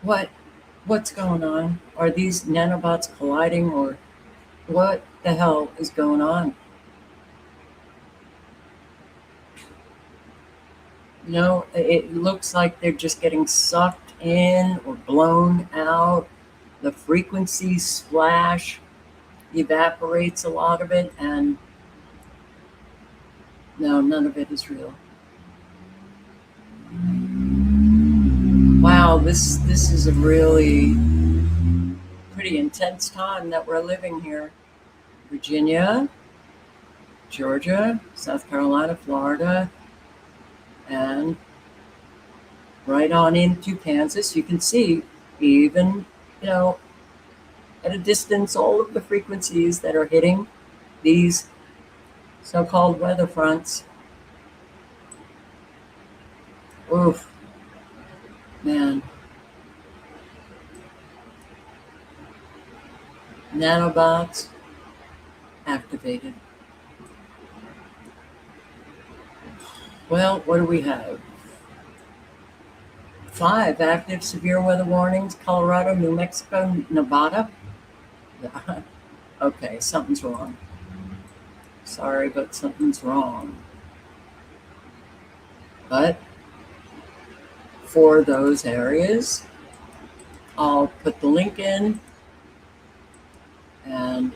What's going on? Are these nanobots colliding, or what the hell is going on? It looks like they're just getting sucked in or blown out. The frequency splash evaporates a lot of it, and no, none of it is real. Wow, this is a really pretty intense time that we're living here. Virginia, Georgia, South Carolina, Florida, and right on into Kansas. You can see even, at a distance, all of the frequencies that are hitting these so-called weather fronts. Oof, man. Nanobots activated. Well, what do we have? 5 active severe weather warnings: Colorado, New Mexico, Nevada. Okay, something's wrong. Sorry, but something's wrong. But for those areas, I'll put the link in, and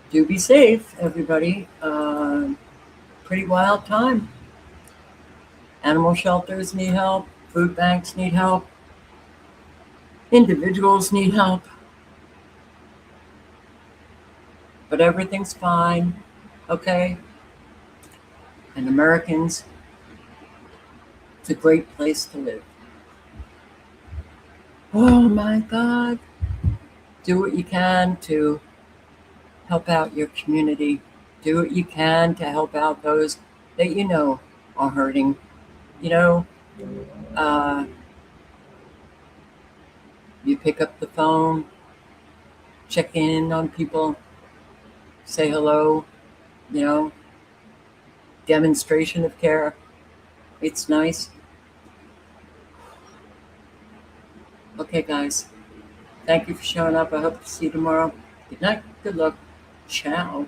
do be safe, everybody. Pretty wild time. Animal shelters need help. Food banks need help. Individuals need help. But everything's fine, okay? And Americans, it's a great place to live. Oh my God. Do what you can to help out your community. Do what you can to help out those that you know are hurting. You pick up the phone, check in on people, say hello, demonstration of care. It's nice. Okay, guys. Thank you for showing up. I hope to see you tomorrow. Good night. Good luck. Ciao.